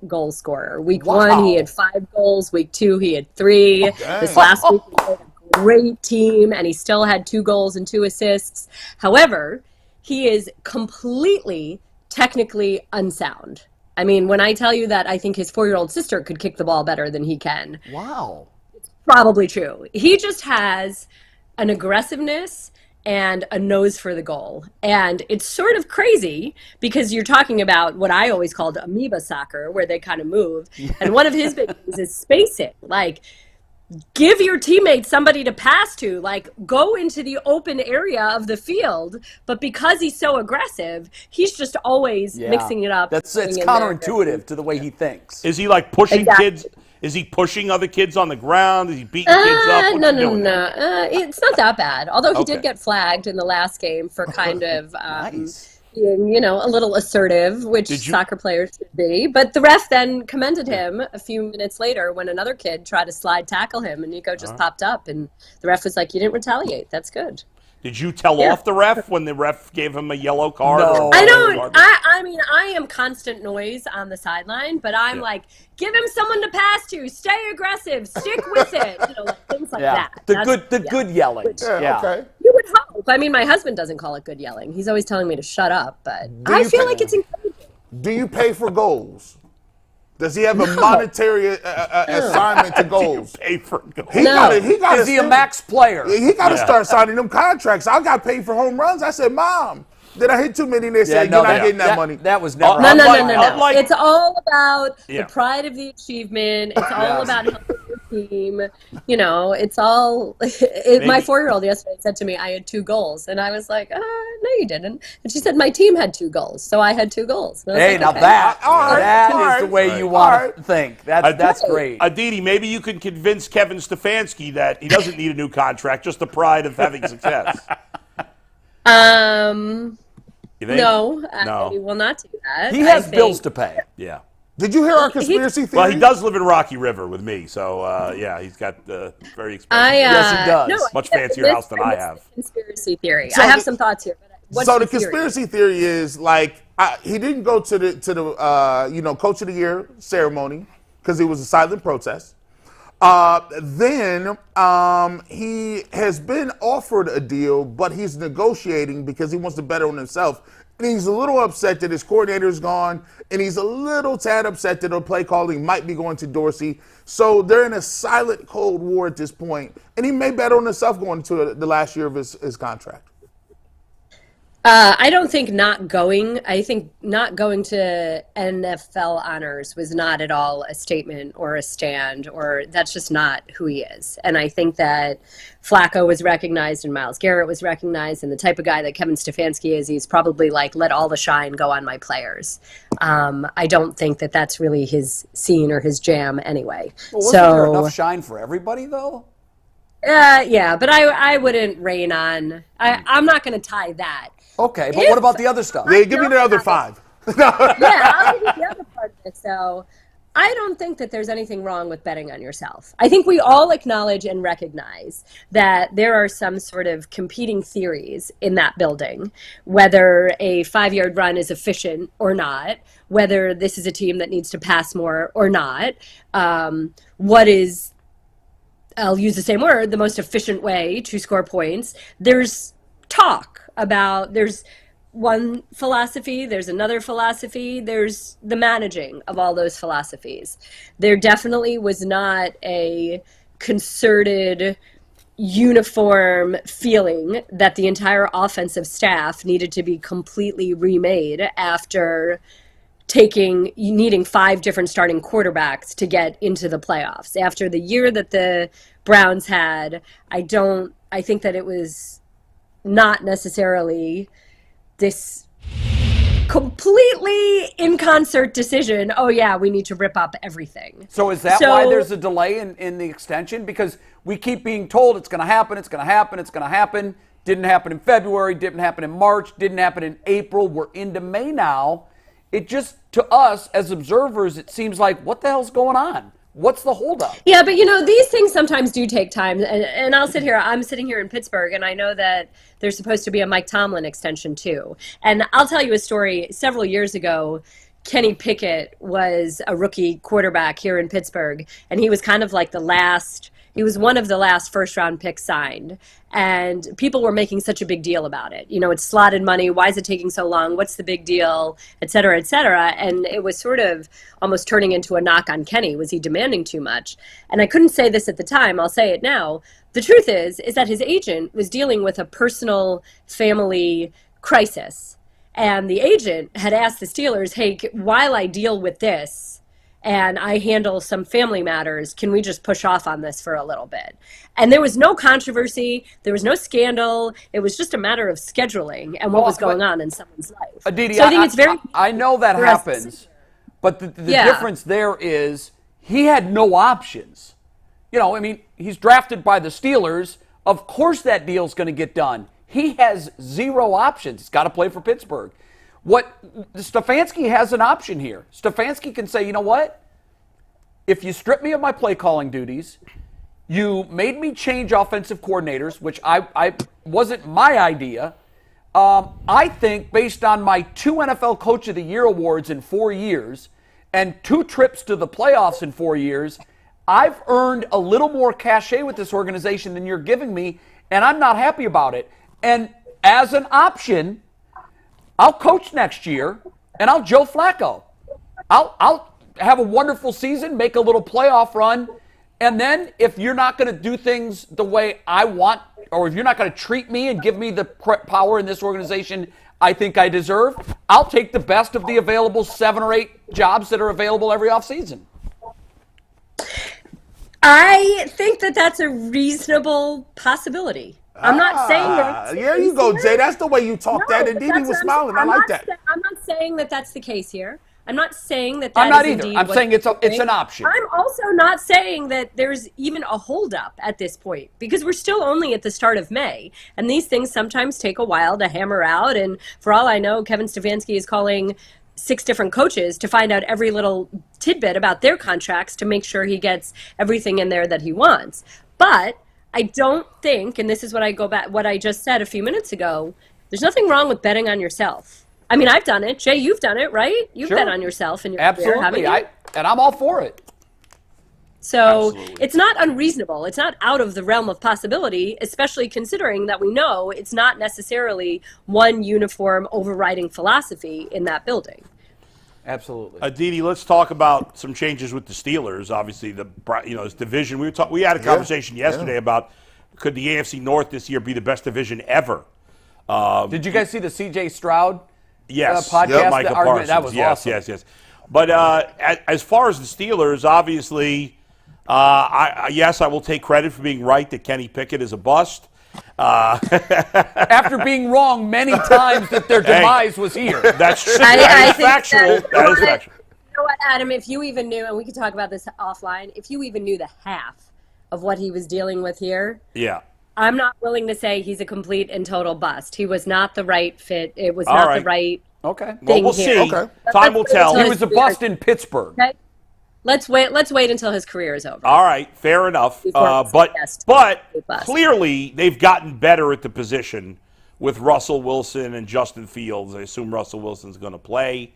goal scorer. Week 1, he had 5 goals. Week 2, he had 3. This last week, he played a great team, and he still had 2 goals and 2 assists. However, he is completely technically unsound. I mean, when I tell you that I think his 4-year-old sister could kick the ball better than he can, Wow. it's probably true. He just has an aggressiveness and a nose for the goal. And it's sort of crazy because you're talking about what I always called amoeba soccer, where they kind of move. And one of his big things is spacing. Like, give your teammates somebody to pass to. Like, go into the open area of the field. But because he's so aggressive, he's just always mixing it up. It's counterintuitive to the way he thinks. Is he like pushing kids? Is he pushing other kids on the ground? Is he beating kids up? What's he doing? No. It's not that bad. Although he did get flagged in the last game for kind of being, a little assertive, which soccer players should be. But the ref then commended him a few minutes later when another kid tried to slide tackle him, and Nico just popped up, and the ref was like, "You didn't retaliate. That's good." Did you tell off the ref when the ref gave him a yellow card? No. I don't. I mean, I am constant noise on the sideline, but I'm like, give him someone to pass to. Stay aggressive. Stick with it. Like things like that. The good yelling. Okay. You would hope. I mean, my husband doesn't call it good yelling. He's always telling me to shut up, but I feel like it's encouraging. Do you pay for goals? Does he have a monetary assignment to goals? Pay for goals. He got Is he a max player? He got to start signing them contracts. I got paid for home runs. I said, "Mom, did I hit too many?" They said, "You're not getting that money." That was never. No. It's all about the pride of the achievement. It's all about helping your team. It's all. My 4-year-old yesterday said to me, "I had 2 goals," and I was like, "No, you didn't." And she said, "My team had 2 goals, so I had 2 goals." Hey, now that is the way you want to think. That's great. Aditi, maybe you can convince Kevin Stefanski that he doesn't need a new contract, just the pride of having success. You think? No, I will not do that. He has bills to pay. Yeah. Did you hear our conspiracy theory? Well, he does live in Rocky River with me, so he's got very expensive. Yes, he does. No, much fancier house than I have. Conspiracy theory. I have some thoughts here. But the conspiracy theory is like he didn't go to the Coach of the Year ceremony because it was a silent protest. Then he has been offered a deal, but he's negotiating because he wants to bet on himself. And he's a little upset that his coordinator is gone, and he's a little tad upset that the play calling might be going to Dorsey. So they're in a silent Cold War at this point, and he may bet on himself going to the last year of his contract. I don't think not going. I think not going to NFL honors was not at all a statement or a stand, or that's just not who he is. And I think that Flacco was recognized and Myles Garrett was recognized, and the type of guy that Kevin Stefanski is, he's probably like, let all the shine go on my players. I don't think that that's really his scene or his jam anyway. Well, wasn't there enough shine for everybody, though? Yeah, but I wouldn't rain on. I'm not going to tie that. Okay, but what about the other stuff? Yeah, give me the other 5. Yeah, I'll give you the other part of it. So I don't think that there's anything wrong with betting on yourself. I think we all acknowledge and recognize that there are some sort of competing theories in that building, whether a 5-yard run is efficient or not, whether this is a team that needs to pass more or not, what is, I'll use the same word, the most efficient way to score points. There's talk about, there's one philosophy, there's another philosophy, there's the managing of all those philosophies. There definitely was not a concerted, uniform feeling that the entire offensive staff needed to be completely remade after needing 5 different starting quarterbacks to get into the playoffs. After the year that the Browns had, I think that it was not necessarily this completely in concert decision, oh yeah, we need to rip up everything. So is that why there's a delay in the extension? Because we keep being told it's going to happen, it's going to happen, it's going to happen. Didn't happen in February, didn't happen in March, didn't happen in April. We're into May now. It just, to us as observers, it seems like, what the hell's going on? What's the holdup? Yeah, but these things sometimes do take time. And I'm sitting here in Pittsburgh, and I know that there's supposed to be a Mike Tomlin extension too. And I'll tell you a story. Several years ago, Kenny Pickett was a rookie quarterback here in Pittsburgh, and he was kind of like he was one of the last first-round picks signed, and people were making such a big deal about it. It's slotted money. Why is it taking so long? What's the big deal? Et cetera, et cetera. And it was sort of almost turning into a knock on Kenny. Was he demanding too much? And I couldn't say this at the time. I'll say it now. The truth is that his agent was dealing with a personal family crisis. And the agent had asked the Steelers, hey, while I deal with this, and I handle some family matters, can we just push off on this for a little bit? And there was no controversy. There was no scandal. It was just a matter of scheduling and what was going on in someone's life. Aditi, so I think it's very... I know that happens, but the difference there is he had no options. He's drafted by the Steelers. Of course that deal's going to get done. He has 0 options. He's got to play for Pittsburgh. Stefanski has an option here. Stefanski can say, you know what? If you strip me of my play calling duties, you made me change offensive coordinators, which I wasn't my idea. I think based on my 2 NFL Coach of the Year awards in 4 years and 2 trips to the playoffs in 4 years, I've earned a little more cachet with this organization than you're giving me, and I'm not happy about it. And as an option, I'll coach next year, and I'll Joe Flacco. I'll have a wonderful season, make a little playoff run, and then if you're not going to do things the way I want, or if you're not going to treat me and give me the power in this organization I think I deserve, I'll take the best of the available 7 or 8 jobs that are available every offseason. I think that that's a reasonable possibility. I'm not saying that. There you go, Jay. That's the way you talk. No, that Aditi was smiling. I like that. I'm not saying that that's the case here. I'm not saying that. I'm not either. I'm saying it's an option. I'm also not saying that there's even a holdup at this point, because we're still only at the start of May, and these things sometimes take a while to hammer out. And for all I know, Kevin Stefanski is calling 6 different coaches to find out every little tidbit about their contracts to make sure he gets everything in there that he wants. But I don't think, and this is what I just said a few minutes ago, there's nothing wrong with betting on yourself. I mean, I've done it. Jay, you've done it, right? You've bet on yourself in your career, haven't you? And I'm all for it. So it's not unreasonable. It's not out of the realm of possibility, especially considering that we know it's not necessarily one uniform overriding philosophy in that building. Absolutely. Aditi, let's talk about some changes with the Steelers. Obviously, this division. We had a conversation yesterday about could the AFC North this year be the best division ever? Did you guys see the C.J. Stroud podcast? Yep. Michael Parsons. That was yes, awesome. Yes. But as far as the Steelers, obviously, yes, I will take credit for being right that Kenny Pickett is a bust. After being wrong many times that their demise was here. That's true. That is factual. That is factual. You know what, Adam, if you even knew, and we could talk about this offline, if you even knew the half of what he was dealing with here, I'm not willing to say he's a complete and total bust. He was not the right fit. It was not the right thing. Well, we'll see. Okay. Time will tell. He was a bust in Pittsburgh. Okay? Let's wait until his career is over. All right, fair enough. But clearly they've gotten better at the position with Russell Wilson and Justin Fields. I assume Russell Wilson's going to play.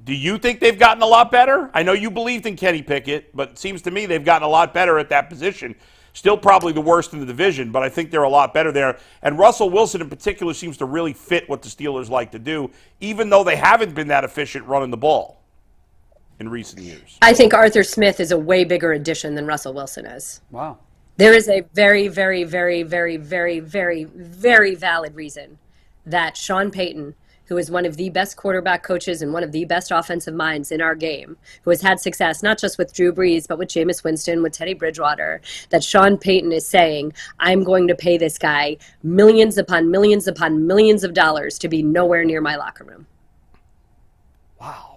Do you think they've gotten a lot better? I know you believed in Kenny Pickett, but it seems to me they've gotten a lot better at that position. Still probably the worst in the division, but I think they're a lot better there. And Russell Wilson in particular seems to really fit what the Steelers like to do, even though they haven't been that efficient running the ball in recent years. I think Arthur Smith is a way bigger addition than Russell Wilson is. Wow. There is a very, very, very, very, very, very, very valid reason that Sean Payton, who is one of the best quarterback coaches and one of the best offensive minds in our game, who has had success not just with Drew Brees, but with Jameis Winston, with Teddy Bridgewater, that Sean Payton is saying, I'm going to pay this guy millions upon millions upon millions of dollars to be nowhere near my locker room. Wow.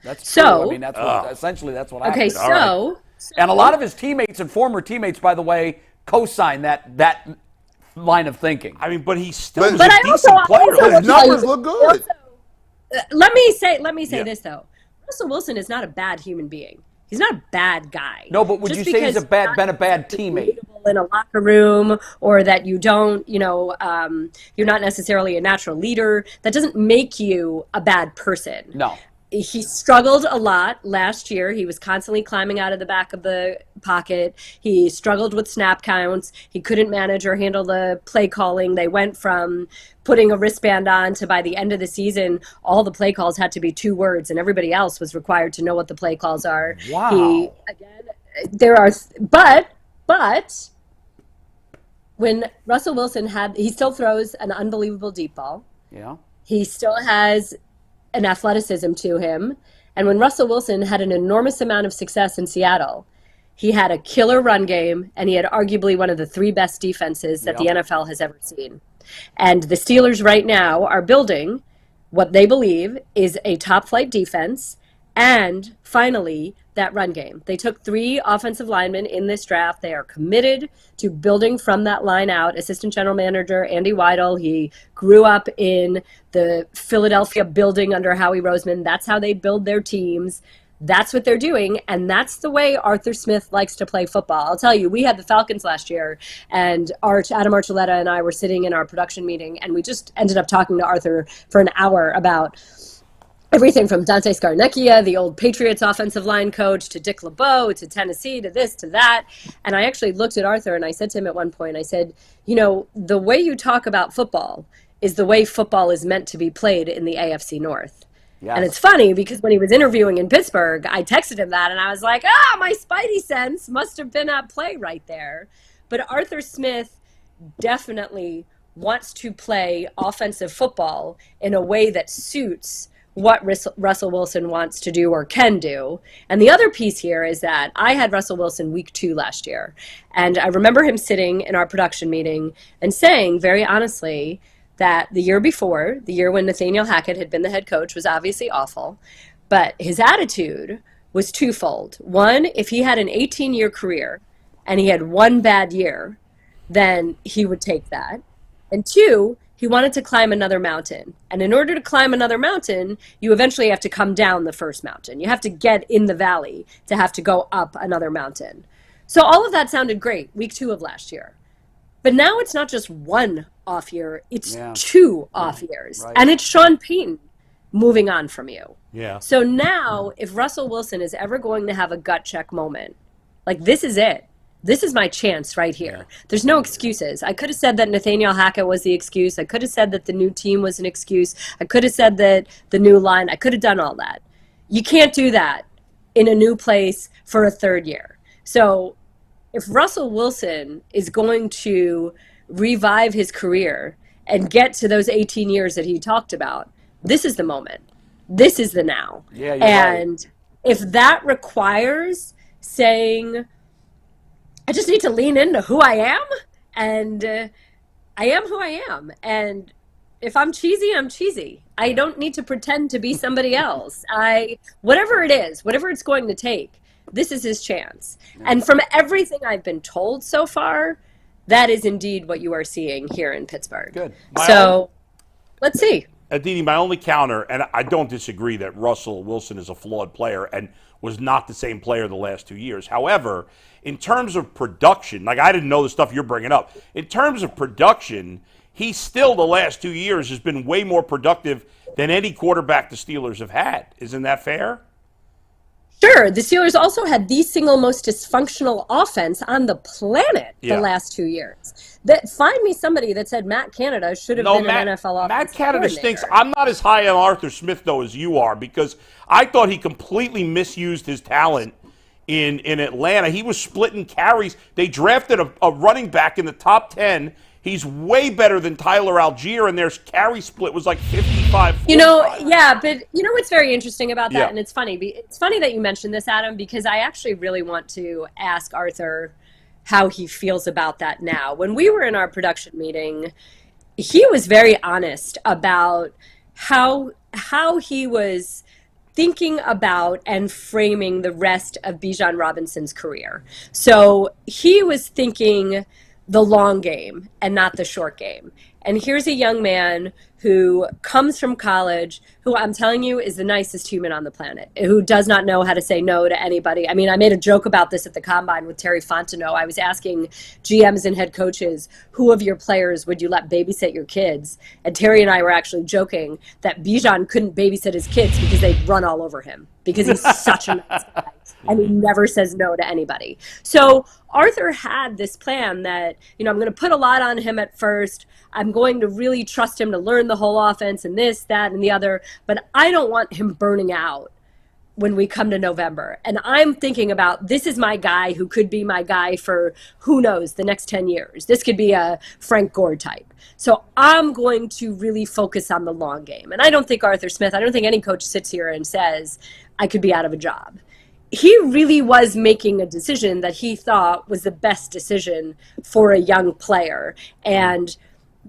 That's so. True. I mean, essentially that's what happened. Okay, so. And a lot of his teammates and former teammates, by the way, co-signed that line of thinking. I mean, but he's still a I decent player. His numbers look good. Let me say this, though. Russell Wilson is not a bad human being. He's not a bad guy. No, but would you say he's been a bad teammate? In a locker room, or that you don't, you're not necessarily a natural leader. That doesn't make you a bad person. No. He struggled a lot last year. He was constantly climbing out of the back of the pocket. He struggled with snap counts. He couldn't manage or handle the play calling. They went from putting a wristband on to by the end of the season, all the play calls had to be 2 words, and everybody else was required to know what the play calls are. Wow. But when Russell Wilson he still throws an unbelievable deep ball. Yeah. He still has an athleticism to him. And when Russell Wilson had an enormous amount of success in Seattle, he had a killer run game, and he had arguably one of the 3 best defenses that the NFL has ever seen. And the Steelers right now are building what they believe is a top-flight defense and, finally, that run game. They took 3 offensive linemen in this draft. They are committed to building from that line out. Assistant General Manager Andy Weidel, he grew up in the Philadelphia building under Howie Roseman. That's how they build their teams. That's what they're doing, and that's the way Arthur Smith likes to play football. I'll tell you, we had the Falcons last year, and Adam Archuleta and I were sitting in our production meeting, and we just ended up talking to Arthur for an hour about everything from Dante Scarnecchia, the old Patriots offensive line coach, to Dick LeBeau, to Tennessee, to this, to that. And I actually looked at Arthur and I said to him at one point, I said, the way you talk about football is the way football is meant to be played in the AFC North. Yes. And it's funny because when he was interviewing in Pittsburgh, I texted him that and I was like, my spidey sense must have been at play right there. But Arthur Smith definitely wants to play offensive football in a way that suits what Russell Wilson wants to do or can do. And the other piece here is that I had Russell Wilson week 2 last year. And I remember him sitting in our production meeting and saying very honestly that the year before, the year when Nathaniel Hackett had been the head coach, was obviously awful. But his attitude was twofold. One, if he had an 18-year career and he had 1 bad year, then he would take that. And 2, he wanted to climb another mountain. And in order to climb another mountain, you eventually have to come down the first mountain. You have to get in the valley to have to go up another mountain. So all of that sounded great, week 2 of last year. But now it's not just 1 off year, it's 2 off years. Right. And it's Sean Payton moving on from you. Yeah. So now, if Russell Wilson is ever going to have a gut check moment, this is it. This is my chance right here. Yeah. There's no excuses. I could have said that Nathaniel Hackett was the excuse. I could have said that the new team was an excuse. I could have said that the new line. I could have done all that. You can't do that in a new place for a 3rd year. So if Russell Wilson is going to revive his career and get to those 18 years that he talked about, this is the moment. This is the now. Yeah, you're and right. If that requires saying, I just need to lean into who I am, and I am who I am. And if I'm cheesy, I'm cheesy. I don't need to pretend to be somebody else. Whatever it is, whatever it's going to take, this is his chance. And from everything I've been told so far, that is indeed what you are seeing here in Pittsburgh. Good. Let's see. Aditi, my only counter, and I don't disagree that Russell Wilson is a flawed player and was not the same player the last 2 years. However, in terms of production, like I didn't know the stuff you're bringing up. In terms of production, he still the last 2 years has been way more productive than any quarterback the Steelers have had. Isn't that fair? Sure. The Steelers also had the single most dysfunctional offense on the planet the last 2 years. Find me somebody that said Matt Canada should have been an NFL offensive Matt Canada coordinator. stinks. I'm not as high on Arthur Smith, though, as you are, because I thought he completely misused his talent in Atlanta. He was splitting carries. They drafted a running back in the top 10. He's way better than Tyler Algier, and their carry split was like 55. But what's very interesting about that, and it's funny that you mentioned this, Adam, because I actually really want to ask Arthur how he feels about that now. When we were in our production meeting, he was very honest about how he was thinking about and framing the rest of Bijan Robinson's career. So he was thinking the long game and not the short game. And here's a young man who comes from college, who I'm telling you is the nicest human on the planet, who does not know how to say no to anybody. I mean, I made a joke about this at the Combine with Terry Fontenot. I was asking GMs and head coaches, who of your players would you let babysit your kids? And Terry and I were actually joking that Bijan couldn't babysit his kids because they'd run all over him because he's such a nice guy. And he never says no to anybody. So Arthur had this plan that, I'm going to put a lot on him at first. I'm going to really trust him to learn the whole offense and this, that, and the other. But I don't want him burning out when we come to November. And I'm thinking about, this is my guy who could be my guy for, who knows, the next 10 years. This could be a Frank Gore type. So I'm going to really focus on the long game. And I don't think Arthur Smith, I don't think any coach sits here and says, I could be out of a job. He really was making a decision that he thought was the best decision for a young player and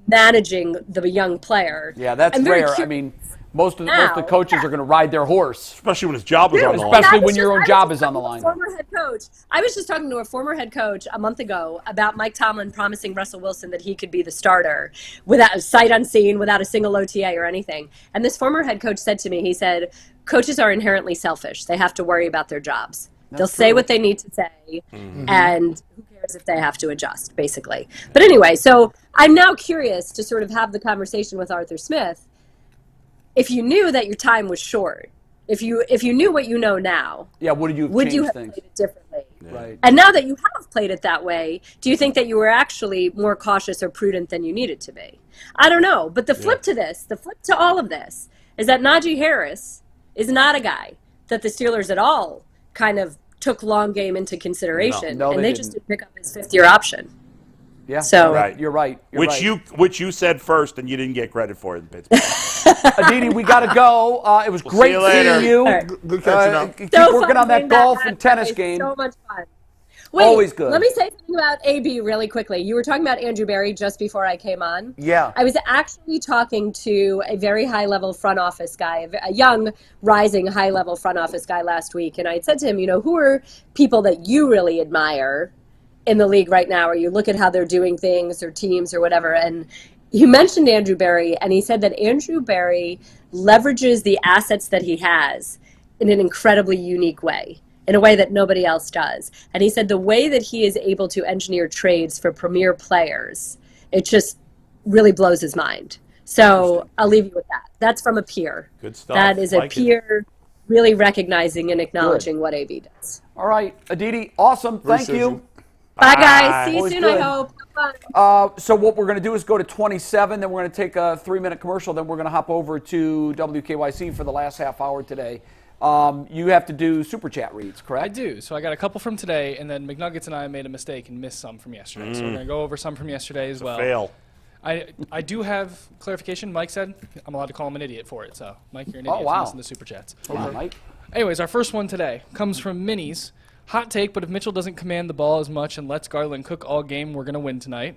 managing the young player. Yeah, that's rare. I mean, most of the coaches are going to ride their horse. Especially when his job is on the line. Especially when your own job is on the line. Former head coach. I was just talking to a former head coach a month ago about Mike Tomlin promising Russell Wilson that he could be the starter without sight unseen, without a single OTA or anything. And this former head coach said to me, he said, coaches are inherently selfish. They have to worry about their jobs. They'll say what they need to say, and who cares if they have to adjust, basically. But anyway, so I'm now curious to sort of have the conversation with Arthur Smith. If you knew that your time was short, if you knew what you know now, would you have played it differently? Yeah. Right. And now that you have played it that way, do you think that you were actually more cautious or prudent than you needed to be? I don't know. But the flip to all of this, is that Najee Harris is not a guy that the Steelers at all kind of took long game into consideration. No, and they just didn't pick up his fifth-year option. Yeah, so you're right. Which you said first, and you didn't get credit for it in Pittsburgh. Aditi, we got to go. It was great seeing you. Right. Good catching up. Keep working on that golf and tennis game. So much fun. Wait, always good. Let me say something about AB really quickly. You were talking about Andrew Berry just before I came on. Yeah. I was actually talking to a very high-level front office guy, a young, rising, high-level front office guy last week, and I had said to him, who are people that you really admire in the league right now, or you look at how they're doing things or teams or whatever, and he mentioned Andrew Berry, and he said that Andrew Berry leverages the assets that he has in an incredibly unique way, in a way that nobody else does. And he said the way that he is able to engineer trades for premier players, it just really blows his mind. So I'll leave you with that. That's from a peer. Good stuff. That is a peer really recognizing and acknowledging what AB does. All right, Aditi, awesome. Thank you. Bye, guys. See you Always soon, good. I hope. Have fun. So what we're going to do is go to 27, then we're going to take a 3-minute commercial, then we're going to hop over to WKYC for the last half hour today. you have to do Super Chat reads, correct? I do. So I got a couple from today, and then McNuggets and I made a mistake and missed some from yesterday. So we're going to go over some from yesterday as well. Fail. I do have clarification. Mike said I'm allowed to call him an idiot for it. So, Mike, you're an idiot for missing the Super Chats. Okay. Mike. Anyways, our first one today comes from Minis. Hot take, but if Mitchell doesn't command the ball as much and lets Garland cook all game, we're going to win tonight.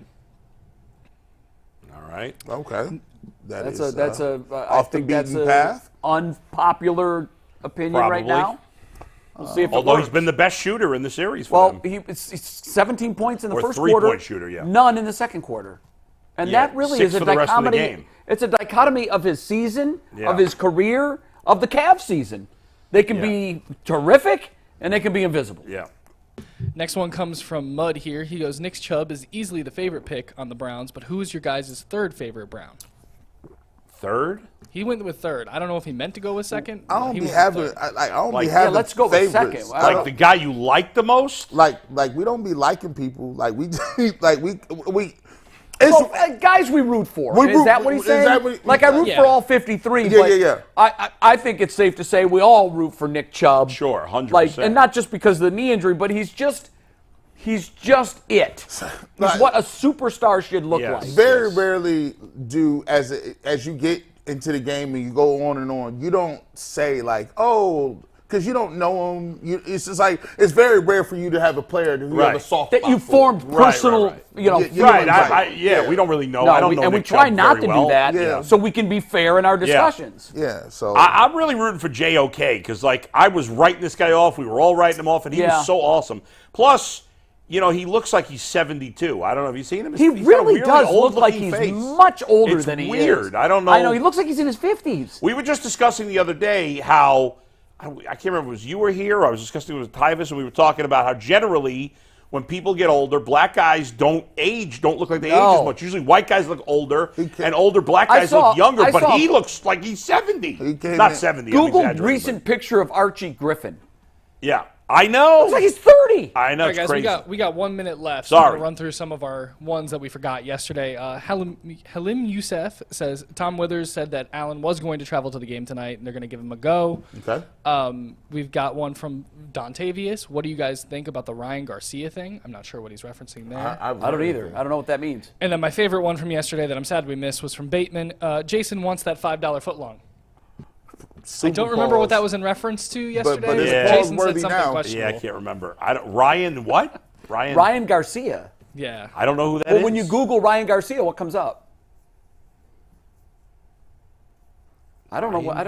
All right. Okay. That's off the beaten path. Unpopular opinion right now. We'll see if although he's been the best shooter in the series for them. It's 17 points in the first three-point quarter. Shooter, yeah. None in the second quarter. And that really is a dichotomy. It's a dichotomy of his season, of his career, of the Cavs season. They can be terrific, and they can be invisible. Yeah. Next one comes from Mud here. He goes, Nick Chubb is easily the favorite pick on the Browns, but who is your guys' third favorite Brown? Third? He went with third. I don't know if he meant to go with second. I don't be having let's go with second. Like the guy you like the most? Like we don't be liking people. Like we guys we root for. Is that what he's saying? I root for all 53. Yeah. I think it's safe to say we all root for Nick Chubb. Sure, 100%. And not just because of the knee injury, but he's just it. He's what a superstar should look like. Very rarely do as you get into the game and you go on and on, you don't say like, oh, because you don't know him. It's just like it's very rare for you to have a player who you have a soft that you formed personal, we don't really know. I don't know. And Nick we try Chubb not to very well. do that, so we can be fair in our discussions. Yeah. So I'm really rooting for JOK because I was writing this guy off. We were all writing him off, and he was so awesome. Plus, he looks like he's 72. I don't know. Have you seen him? He really does look like he's much older than he is. It's weird. I don't know. I know. He looks like he's in his 50s. We were just discussing the other day how, I can't remember if it was you were here, or I was discussing it with Tyvis, and we were talking about how generally when people get older, black guys don't look like they age as much. Usually white guys look older, and older black guys look younger, but he looks like he's 70. Not 70. Google recent picture of Archie Griffin. Yeah. I know. Looks like he's 30. I know. All right, guys, crazy. we got 1 minute left. Sorry. So I'm going to run through some of our ones that we forgot yesterday. Halim Youssef says, Tom Withers said that Allen was going to travel to the game tonight, and they're going to give him a go. Okay. We've got one from Dontavius. What do you guys think about the Ryan Garcia thing? I'm not sure what he's referencing there. I don't either. I don't know what that means. And then my favorite one from yesterday that I'm sad we missed was from Bateman. Jason wants that $5 footlong. I don't remember what that was in reference to yesterday. But it's Jason said now. something questionable. Yeah, I can't remember. Ryan what? Ryan Garcia. Yeah. I don't know who that is. Well, when you Google Ryan Garcia, what comes up? I don't know what that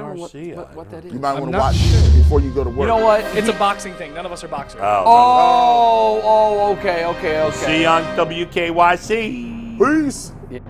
is. You might want to watch it before you go to work. You know what? It's a boxing thing. None of us are boxers. Okay. See you on WKYC. Peace. Yeah.